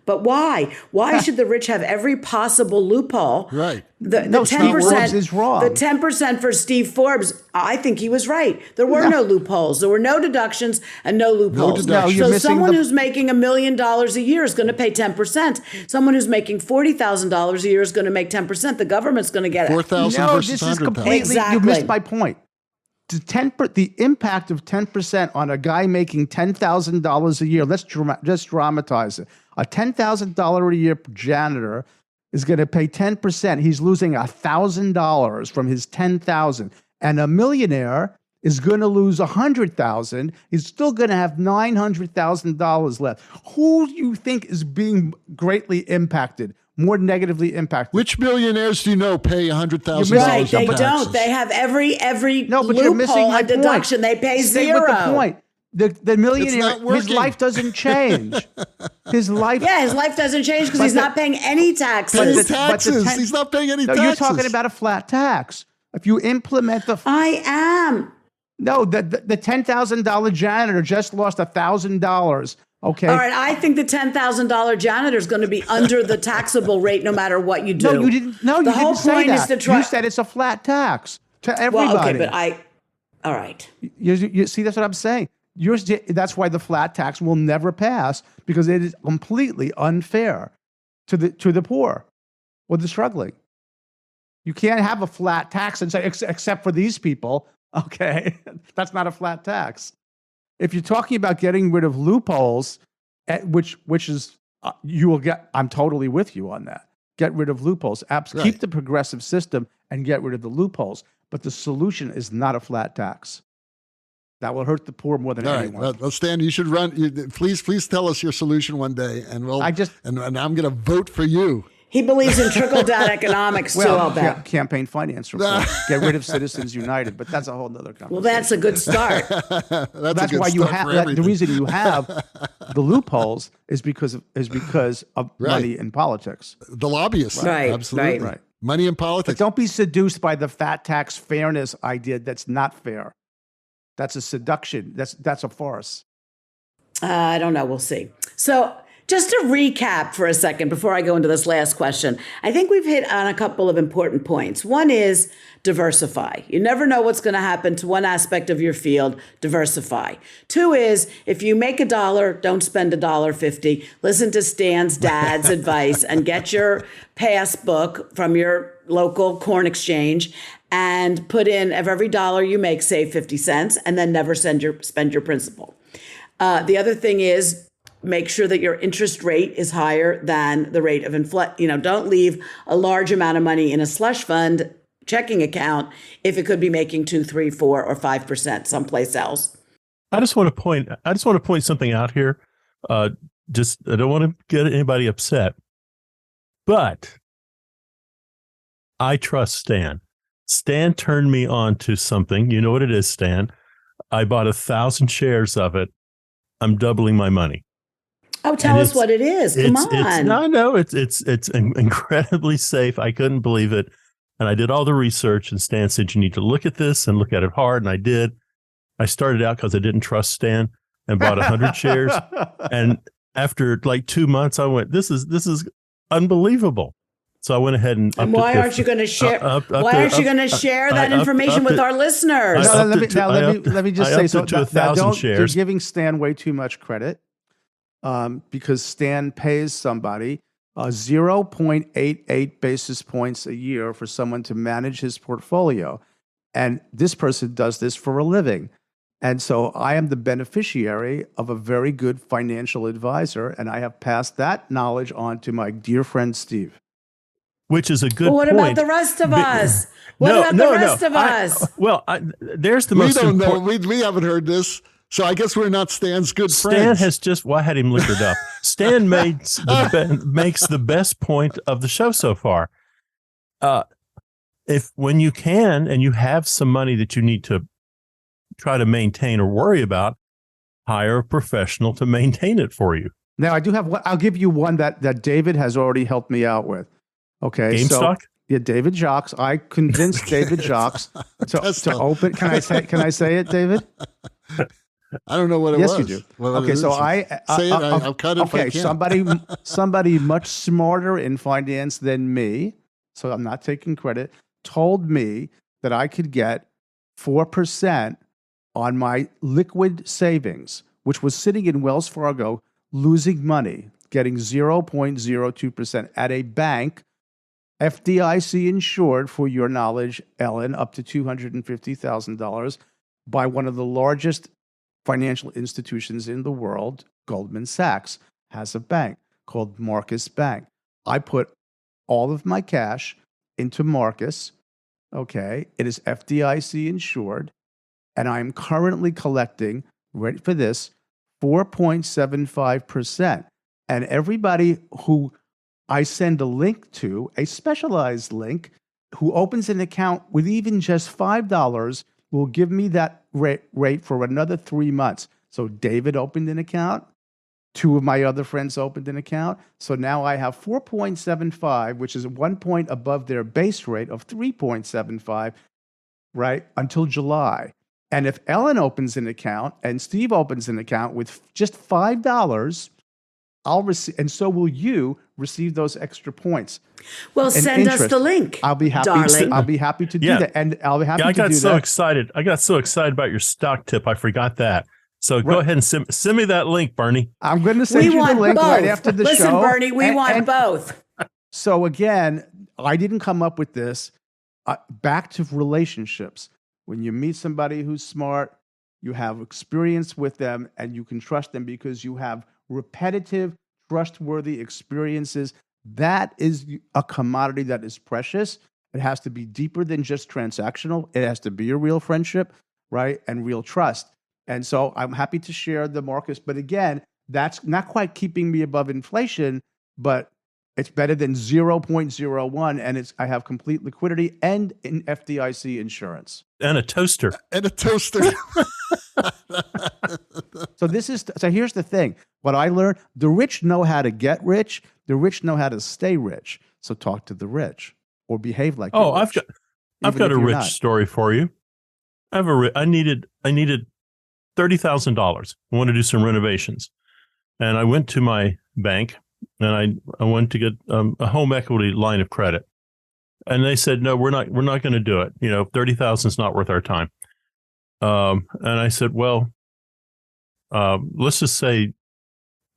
but why? Why should the rich have every possible loophole? Right. The Steve 10% Forbes is wrong. The 10% for Steve Forbes, I think he was right. There were no loopholes. There were no deductions and no loopholes. No, you're so missing someone who's making $1 million a year is going to pay 10%. Someone who's making $40,000 a year is going to make 10%. The government's going to get it. 4,000 No, versus this is 100,000. completely, Exactly. you missed my point. The impact of 10% on a guy making $10,000 a year, let's just dramatize it. A $10,000 a year janitor is going to pay 10%. He's losing $1,000 from his $10,000. and a millionaire is going to lose $100,000, he's still going to have $900,000 left. Who do you think is being greatly impacted, more negatively impacted? Which millionaires do you know pay $100,000 Right, they in taxes? don't. They have every No, but you're missing loophole my and deduction. point. They pay Stay zero. with the point. The millionaire, not his working. life doesn't change. His life. Yeah, his life doesn't change because But he's the- not paying any taxes. Pays but the taxes. ten- He's not paying any No, taxes. you're talking about a flat tax. If you implement the I am. no, the $10,000 janitor just lost $1,000. Okay. All right, I think the $10,000 janitor is going to be under the taxable rate no matter what you do. No, you didn't. No, The you whole didn't say point that. is to try. You said it's a flat tax to everybody. Well, okay, but all right. You see, that's what I'm saying. That's why the flat tax will never pass, because it is completely unfair to the poor or the struggling. You can't have a flat tax and say, except for these people. Okay, that's not a flat tax. If you're talking about getting rid of loopholes, which is you will get, I'm totally with you on that. Get rid of loopholes. Right. Keep the progressive system and get rid of the loopholes. But the solution is not a flat tax. That will hurt the poor more than All right, anyone. well, Stan, you should run. Please tell us your solution one day, and and I'm going to vote for you. He believes in trickle-down economics too, I'll bet. Campaign finance reform. Get rid of Citizens United, but that's a whole other conversation. Well, that's a good start. That's That's a good why you start have for the everything. reason you have the loopholes is because of Right. money in politics. The lobbyists, Right, absolutely, right. Money in But politics. don't be seduced by the fat tax fairness idea. That's not fair. That's a seduction. That's a farce. I don't know. We'll see. So just to recap for a second before I go into this last question, I think we've hit on a couple of important points. One is diversify. You never know what's going to happen to one aspect of your field. Diversify. Two is if you make $1, don't spend $1.50. Listen to Stan's dad's advice and get your passbook from your local corn exchange and put in of every dollar you make, save 50 cents, and then never spend your principal. The other thing is make sure that your interest rate is higher than the rate of inflation. Don't leave a large amount of money in a slush fund checking account if it could be making 2, 3, 4, or 5% someplace else. I just want to point something out here. I don't want to get anybody upset, but I trust Stan. Stan turned me on to something. You know what it is, Stan? I bought 1,000 shares of it. I'm doubling my money. Oh, tell us what it is. Come on. No, it's incredibly safe. I couldn't believe it. And I did all the research, and Stan said, you need to look at this and look at it hard. And I did. I started out because I didn't trust Stan and bought 100 shares. And after like 2 months, I went, this is unbelievable. So I went ahead and why aren't you going to share? Why aren't you going to share that information with our listeners? Let me just say so. To 1,000 shares. You're giving Stan way too much credit because Stan pays somebody 0.88 basis points a year for someone to manage his portfolio, and this person does this for a living. And so I am the beneficiary of a very good financial advisor, and I have passed that knowledge on to my dear friend Steve. Which is a good Well, what point. about the rest of us? What about the rest of us? There's the We most don't know. important. We haven't heard this, so I guess we're not Stan's good Stan friends. has just, I had him liquored up. Stan makes the best point of the show so far. When you can and you have some money that you need to try to maintain or worry about, hire a professional to maintain it for you. Now, I do have one. I'll give you one that David has already helped me out with. Okay. GameStop? Yeah, David Jocks. I convinced David Jocks to open. Can I say it, David? I don't know what it Yes, was. you do. What Okay, it so is. Say it. I'll cut it. Okay, if I can. somebody much smarter in finance than me, so I'm not taking credit, told me that I could get 4% on my liquid savings, which was sitting in Wells Fargo, losing money, getting 0.02% at a bank, FDIC insured, for your knowledge, Ellen, up to $250,000 by one of the largest financial institutions in the world. Goldman Sachs has a bank called Marcus Bank. I put all of my cash into Marcus, Okay. It is FDIC insured. And I'm currently collecting, ready for this, 4.75%. And everybody who I send a link to, a specialized link, who opens an account with even just $5 will give me that rate for another 3 months. So David opened an account. 2 of my other friends opened an account. So now I have 4.75, which is 1 point above their base rate of 3.75, right, until July. And if Ellen opens an account and Steve opens an account with just $5, I'll receive, and so will you receive those extra points. Well, send us the link. I'll be happy. Darling. I'll be happy to do that, and I'll be happy to do that. I got so excited. I got so excited about your stock tip. I forgot that. So go ahead and send me that link, Bernie. I'm going to send you the link right after the show. Listen, Bernie, we want both. So again, I didn't come up with this. Back to relationships. When you meet somebody who's smart, you have experience with them, and you can trust them because you have repetitive, trustworthy experiences. That is a commodity that is precious. It has to be deeper than just transactional. It has to be a real friendship, right? And real trust. And so I'm happy to share the Marcus. But again, that's not quite keeping me above inflation, but it's better than 0.01. And I have complete liquidity and in FDIC insurance. And a toaster. And a toaster. So here's the thing. What I learned, the rich know how to get rich. The rich know how to stay rich. So talk to the rich or behave like I've got a rich story for you. I needed $30,000. I want to do some renovations. And I went to my bank and I went to get a home equity line of credit. And they said, no, we're not going to do it. 30,000 is not worth our time. And I said, well, let's just say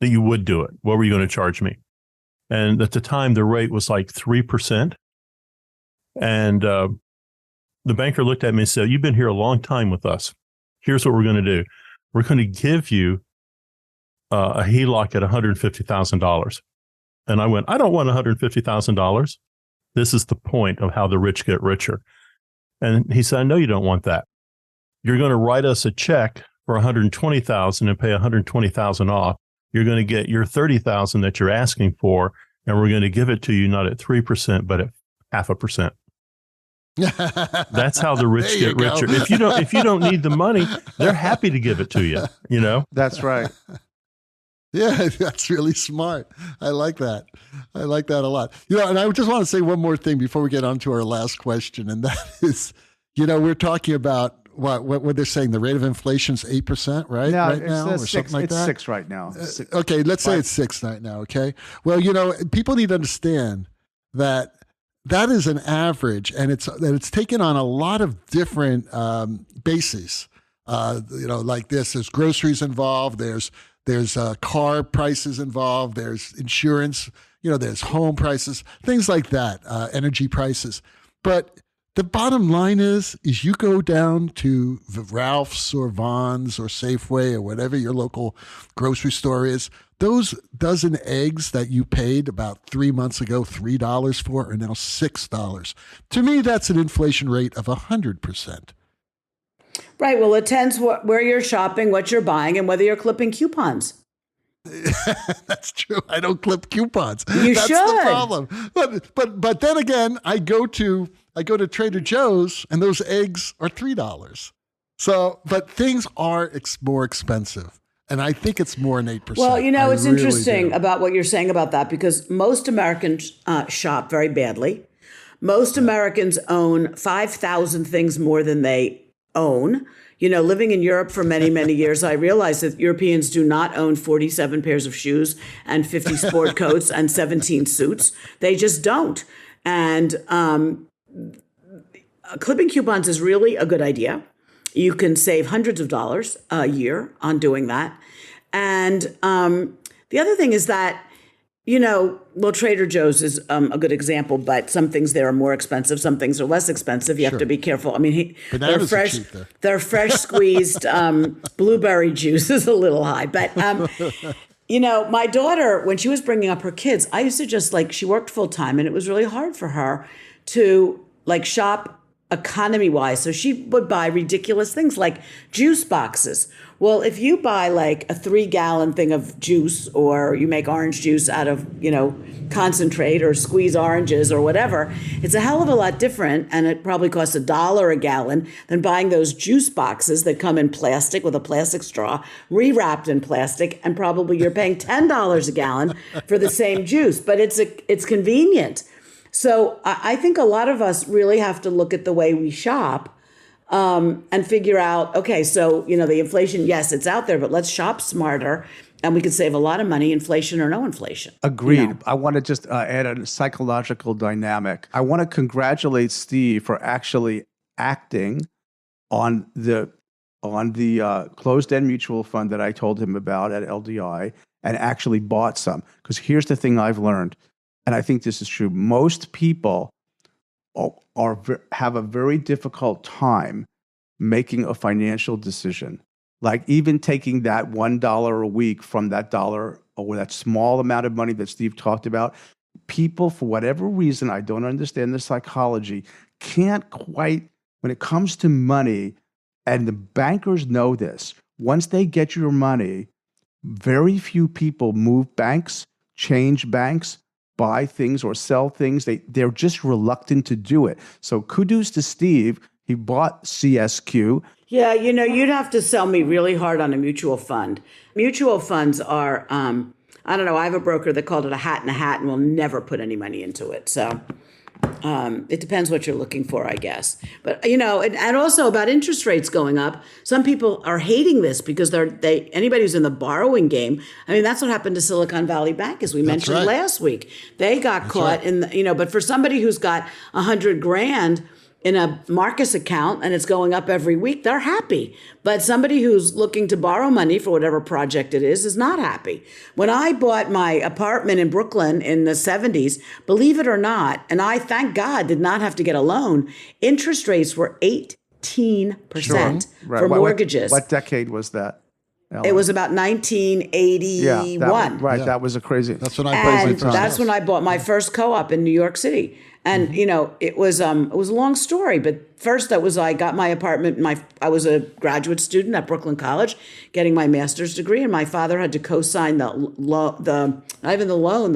that you would do it. What were you going to charge me? And at the time, the rate was like 3%. And the banker looked at me and said, you've been here a long time with us. Here's what we're going to do. We're going to give you a HELOC at $150,000. And I went, I don't want $150,000. This is the point of how the rich get richer. And he said, I know you don't want that. You're going to write us a check for $120,000 and pay $120,000 off. You're going to get your $30,000 that you're asking for, and we're going to give it to you not at 3%, but at 0.5%. That's how the rich get richer. If you don't need the money, they're happy to give it to you. That's right. Yeah, that's really smart. I like that. I like that a lot. And I just want to say one more thing before we get on to our last question, and that is, we're talking about what they're saying. The rate of inflation is 8%, right? No, right now, or something like that. It's 6 right now. Okay, let's say it's 6 right now. Okay. Well, people need to understand that is an average, and it's taken on a lot of different bases. Like this. There's groceries involved. There's car prices involved. There's insurance. There's home prices, things like that. Energy prices. But the bottom line is you go down to Ralph's or Vons or Safeway or whatever your local grocery store is. Those dozen eggs that you paid about 3 months ago $3 for are now $6. To me, that's an inflation rate of 100%. Right. Well, it tends where you're shopping, what you're buying, and whether you're clipping coupons. That's true. I don't clip coupons. That's the problem. But then again, I go to Trader Joe's and those eggs are $3. So, but things are more expensive. And I think it's more than 8%. Well, it's really interesting about what you're saying about that, because most Americans shop very badly. Most Americans own 5,000 things more than they own. Living in Europe for many, many years, I realized that Europeans do not own 47 pairs of shoes and 50 sport coats and 17 suits. They just don't. And clipping coupons is really a good idea. You can save hundreds of dollars a year on doing that. And the other thing is that, Trader Joe's is a good example, but some things there are more expensive. Some things are less expensive. You have to be careful. I mean, their fresh squeezed blueberry juice is a little high. But, my daughter, when she was bringing up her kids, I used to just she worked full time, and it was really hard for her to shop economy-wise. So she would buy ridiculous things like juice boxes. Well, if you buy like a 3-gallon thing of juice, or you make orange juice out of, concentrate, or squeeze oranges or whatever, it's a hell of a lot different, and it probably costs $1 a gallon than buying those juice boxes that come in plastic with a plastic straw, rewrapped in plastic, and probably you're paying $10 a gallon for the same juice. But it's convenient. So I think a lot of us really have to look at the way we shop and figure out, okay, so, the inflation, yes, it's out there, but let's shop smarter, and we could save a lot of money, inflation or no inflation. Agreed. I want to just add a psychological dynamic. I want to congratulate Steve for actually acting on the closed-end mutual fund that I told him about at LDI, and actually bought some. Because here's the thing I've learned, and I think this is true. Most people have a very difficult time making a financial decision. Like even taking that $1 a week from that dollar, or that small amount of money that Steve talked about, people, for whatever reason, I don't understand the psychology, can't quite, when it comes to money, and the bankers know this, once they get your money, very few people move banks, change banks, buy things or sell things. They're just reluctant to do it. So kudos to Steve. He bought CSQ. Yeah, you'd have to sell me really hard on a mutual fund. Mutual funds are, I don't know, I have a broker that called it a hat in a hat and will never put any money into it. So it depends what you're looking for, I guess. But, and also about interest rates going up. Some people are hating this because anybody who's in the borrowing game. I mean, that's what happened to Silicon Valley Bank, as we mentioned last week. They got caught in but for somebody who's got $100,000 in a Marcus account and it's going up every week, they're happy. But somebody who's looking to borrow money for whatever project it is not happy. When I bought my apartment in Brooklyn in the 70s, believe it or not, and I, thank God, did not have to get a loan, interest rates were 18% for mortgages. What decade was that, Ellen? It was about 1981. Yeah, that was a crazy. That's when I and that's when I bought my first co-op in New York City. And it was a long story, but first I got my apartment. I was a graduate student at Brooklyn College, getting my master's degree, and my father had to co-sign the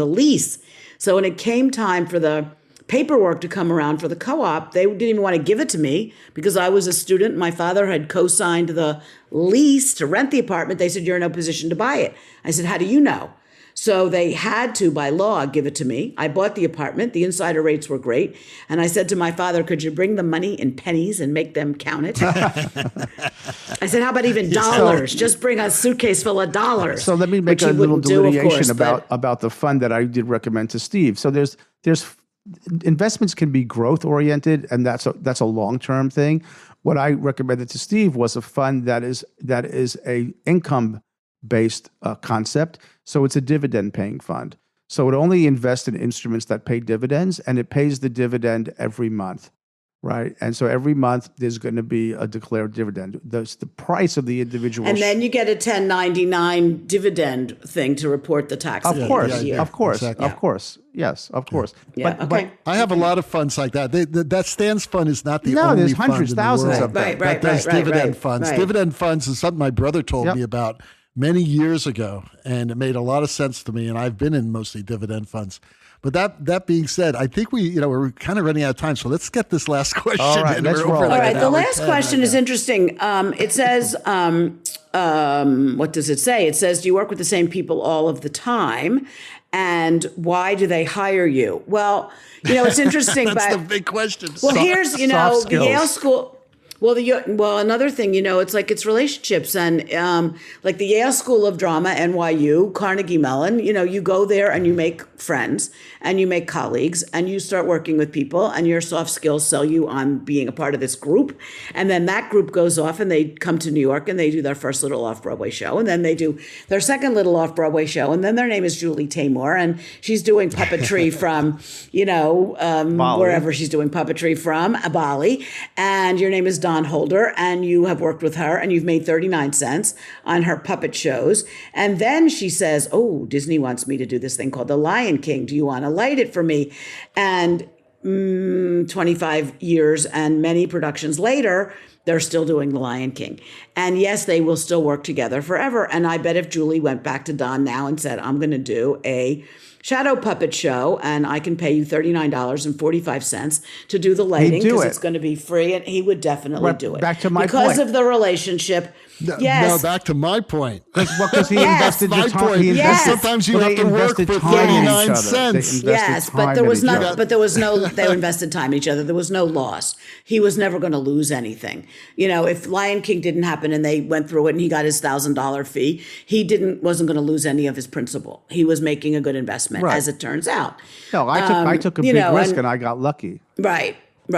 lease. So when it came time for the paperwork to come around for the co-op, they didn't even want to give it to me because I was a student. My father had co-signed the lease to rent the apartment. They said, "You're in no position to buy it." I said, "How do you know?" So they had to, by law, give it to me. I bought the apartment. The insider rates were great. And I said to my father, "Could you bring the money in pennies and make them count it?" I said, "How about even dollars? Just bring a suitcase full of dollars." So let me make a little delineation about the fund that I did recommend to Steve. So there's investments can be growth oriented, and that's a long-term thing. What I recommended to Steve was a fund that is a income-based concept. So it's a dividend-paying fund. So it only invests in instruments that pay dividends, and it pays the dividend every month, right? And so every month there's going to be a declared dividend. That's the price of the individual. And then you get a 1099 dividend thing to report the taxes. Of course, every year. of course, Exactly. of course. Yes, of course. Yeah, But I have a lot of funds like that. That Stans fund is not the No, only there's fund hundreds, in the thousands world of them. Right, that does dividend funds. right. Dividend funds is something my brother told Yep. me about many years ago, and it made a lot of sense to me. And I've been in mostly dividend funds. But that being said, I think we're kind of running out of time. So let's get this last question. All right, in. let's We're roll. over All like All right, an the hour last 10 question right is now. interesting. It says, what does it say? It says, "Do you work with the same people all of the time? And why do they hire you?" Well, it's interesting. That's but the big question. well, here's soft the skills. Yale School. Well, another thing, it's relationships, and like the Yale School of Drama, NYU, Carnegie Mellon. You go there and you make friends and you make colleagues and you start working with people, and your soft skills sell you on being a part of this group. And then that group goes off and they come to New York and they do their first little off-Broadway show, and then they do their second little off-Broadway show, and then their name is Julie Taymor, and she's doing puppetry from wherever she's doing puppetry from, Bali, and your name is Don Holder, and you have worked with her and you've made 39 cents on her puppet shows. And then she says, "Oh, Disney wants me to do this thing called The Lion King. Do you want to light it for me?" And 25 years and many productions later, they're still doing The Lion King. And yes, they will still work together forever. And I bet if Julie went back to Don now and said, I'm going to do a shadow puppet show and I can pay you $39.45 to do the lighting because it's going to be free, and he would definitely do it. Back to my because point. of the relationship. Yes. No, back to my point. Because he Yes. invested the My time. point. He Yes. invested, Sometimes you have to they work for invested time in each 39 other. cents. They invested Yes, but time there in was each no, other. but there was no, they invested time in each other. There was no loss. He was never going to lose anything. You know, if Lion King didn't happen and they went through it and he got his $1,000 fee, he wasn't going to lose any of his principal. He was making a good investment, Right. as it turns out. No, I took a big risk and I got lucky. Right.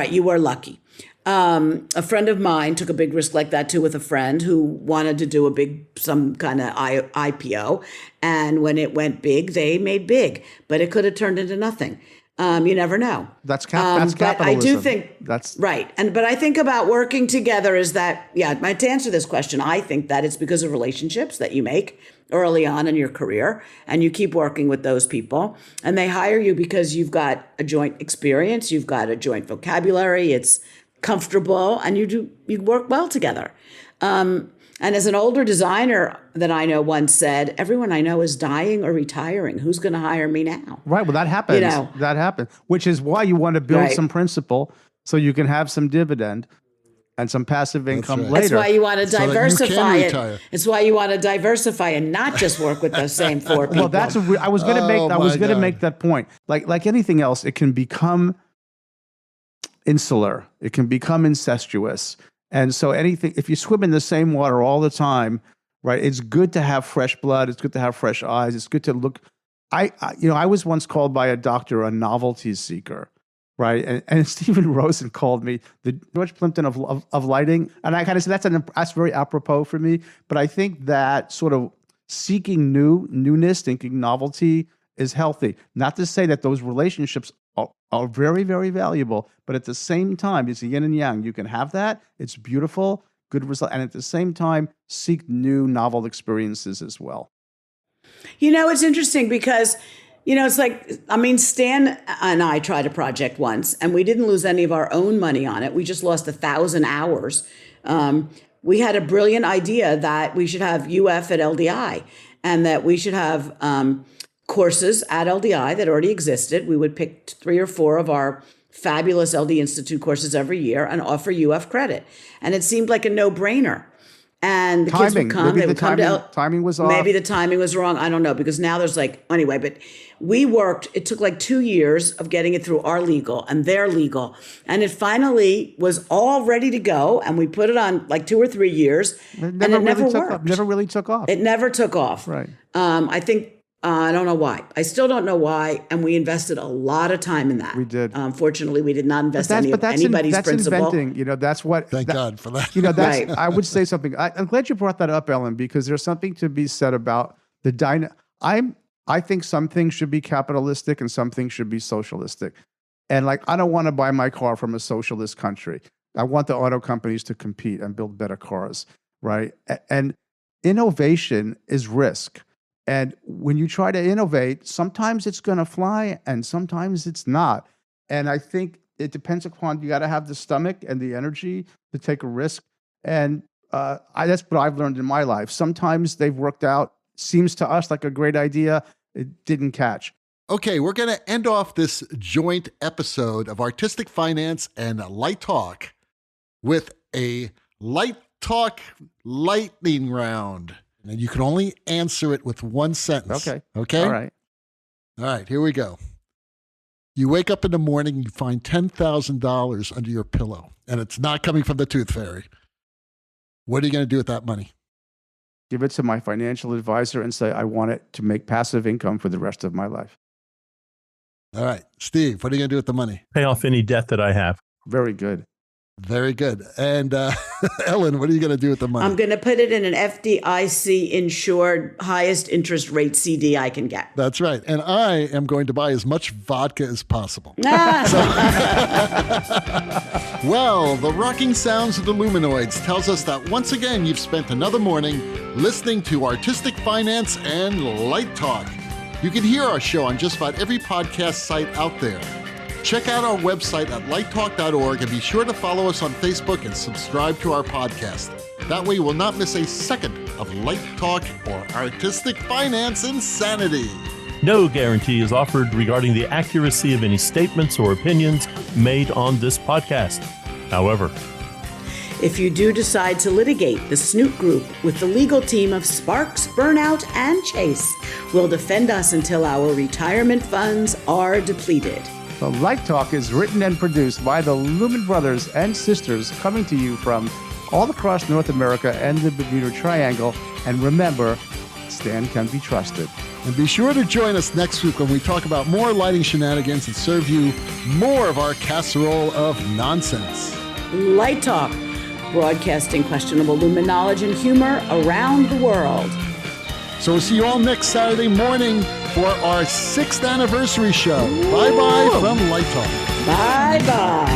You were lucky. A friend of mine took a big risk like that too with a friend who wanted to do some kind of IPO. And when it went big, they made big, but it could have turned into nothing. You never know. That's But capitalism. I do think that's right. But I think about working together is that, to answer this question, I think that it's because of relationships that you make early on in your career, and you keep working with those people, and they hire you because you've got a joint experience, you've got a joint vocabulary, it's comfortable, and you work well together. And as an older designer that I know once said, everyone I know is dying or retiring. Who's going to hire me now? right. Well, that happens. That happens, which is why you want to build Right. some principal so you can have some dividend and some passive income right. later. That's why you want to So that you can diversify it. retire. It's why you want to diversify and not just work with those same four people. Well, I was going to make. Oh, I was my going to God. make that point. Like anything else, it can become insular. It can become incestuous. And so anything, if you swim in the same water all the time, right? It's good to have fresh blood. It's good to have fresh eyes. It's good to look. I was once called by a doctor a novelty seeker, right? And Stephen Rosen called me the George Plimpton of lighting. And I kind of said, that's very apropos for me. But I think that sort of seeking newness, thinking novelty is healthy. Not to say that those relationships are very, very valuable, but at the same time, it's a yin and yang. You can have that. It's beautiful, good result. And at the same time, seek new novel experiences as well. It's interesting because, it's like, Stan and I tried a project once and we didn't lose any of our own money on it. We just lost 1,000 hours. We had a brilliant idea that we should have UF at LDI and that we should have courses at LDI that already existed. We would pick 3 or 4 of our fabulous LD Institute courses every year and offer UF credit. And it seemed like a no-brainer. And the kids would come. They would come to timing was off. Maybe the timing was wrong. I don't know, because now there's anyway, but we worked, it took 2 years of getting it through our legal and their legal. And it finally was all ready to go. And we put it on 2 or 3 years and it never worked. Never really took off. It never took off. Right. I think, I don't know why. I still don't know why. And we invested a lot of time in that. We did. Fortunately, we did not invest anybody's principal. Inventing. That's what. Thank God for that. That's. Right. I would say something. I'm glad you brought that up, Ellen, because there's something to be said about the I think some things should be capitalistic and some things should be socialistic. And I don't want to buy my car from a socialist country. I want the auto companies to compete and build better cars, right? And innovation is risk. And when you try to innovate, sometimes it's going to fly and sometimes it's not. And I think it depends upon, you got to have the stomach and the energy to take a risk. And that's what I've learned in my life. Sometimes they've worked out, seems to us like a great idea. It didn't catch. Okay, we're going to end off this joint episode of Artistic Finance and Light Talk with a Light Talk lightning round. And you can only answer it with one sentence. Okay? All right. All right, here we go. You wake up in the morning and you find $10,000 under your pillow, and it's not coming from the Tooth Fairy. What are you going to do with that money? Give it to my financial advisor and say, I want it to make passive income for the rest of my life. All right, Steve, what are you going to do with the money? Pay off any debt that I have. Very good. Very good. And Ellen, what are you going to do with the money? I'm going to put it in an FDIC insured highest interest rate CD I can get. That's right. And I am going to buy as much vodka as possible. Well, the rocking sounds of the Luminoids tells us that once again, you've spent another morning listening to Artistic Finance and Light Talk. You can hear our show on just about every podcast site out there. Check out our website at lighttalk.org and be sure to follow us on Facebook and subscribe to our podcast. That way you will not miss a second of Light Talk or artistic finance insanity. No guarantee is offered regarding the accuracy of any statements or opinions made on this podcast. However, if you do decide to litigate, the Snoot Group with the legal team of Sparks, Burnout, and Chase will defend us until our retirement funds are depleted. The Light Talk is written and produced by the Lumen Brothers and Sisters, coming to you from all across North America and the Bermuda Triangle. And remember, Stan can be trusted. And be sure to join us next week when we talk about more lighting shenanigans and serve you more of our casserole of nonsense. Light Talk, broadcasting questionable lumen knowledge and humor around the world. So we'll see you all next Saturday morning for our 6th anniversary show. Bye-bye from Light Talk. Bye-bye.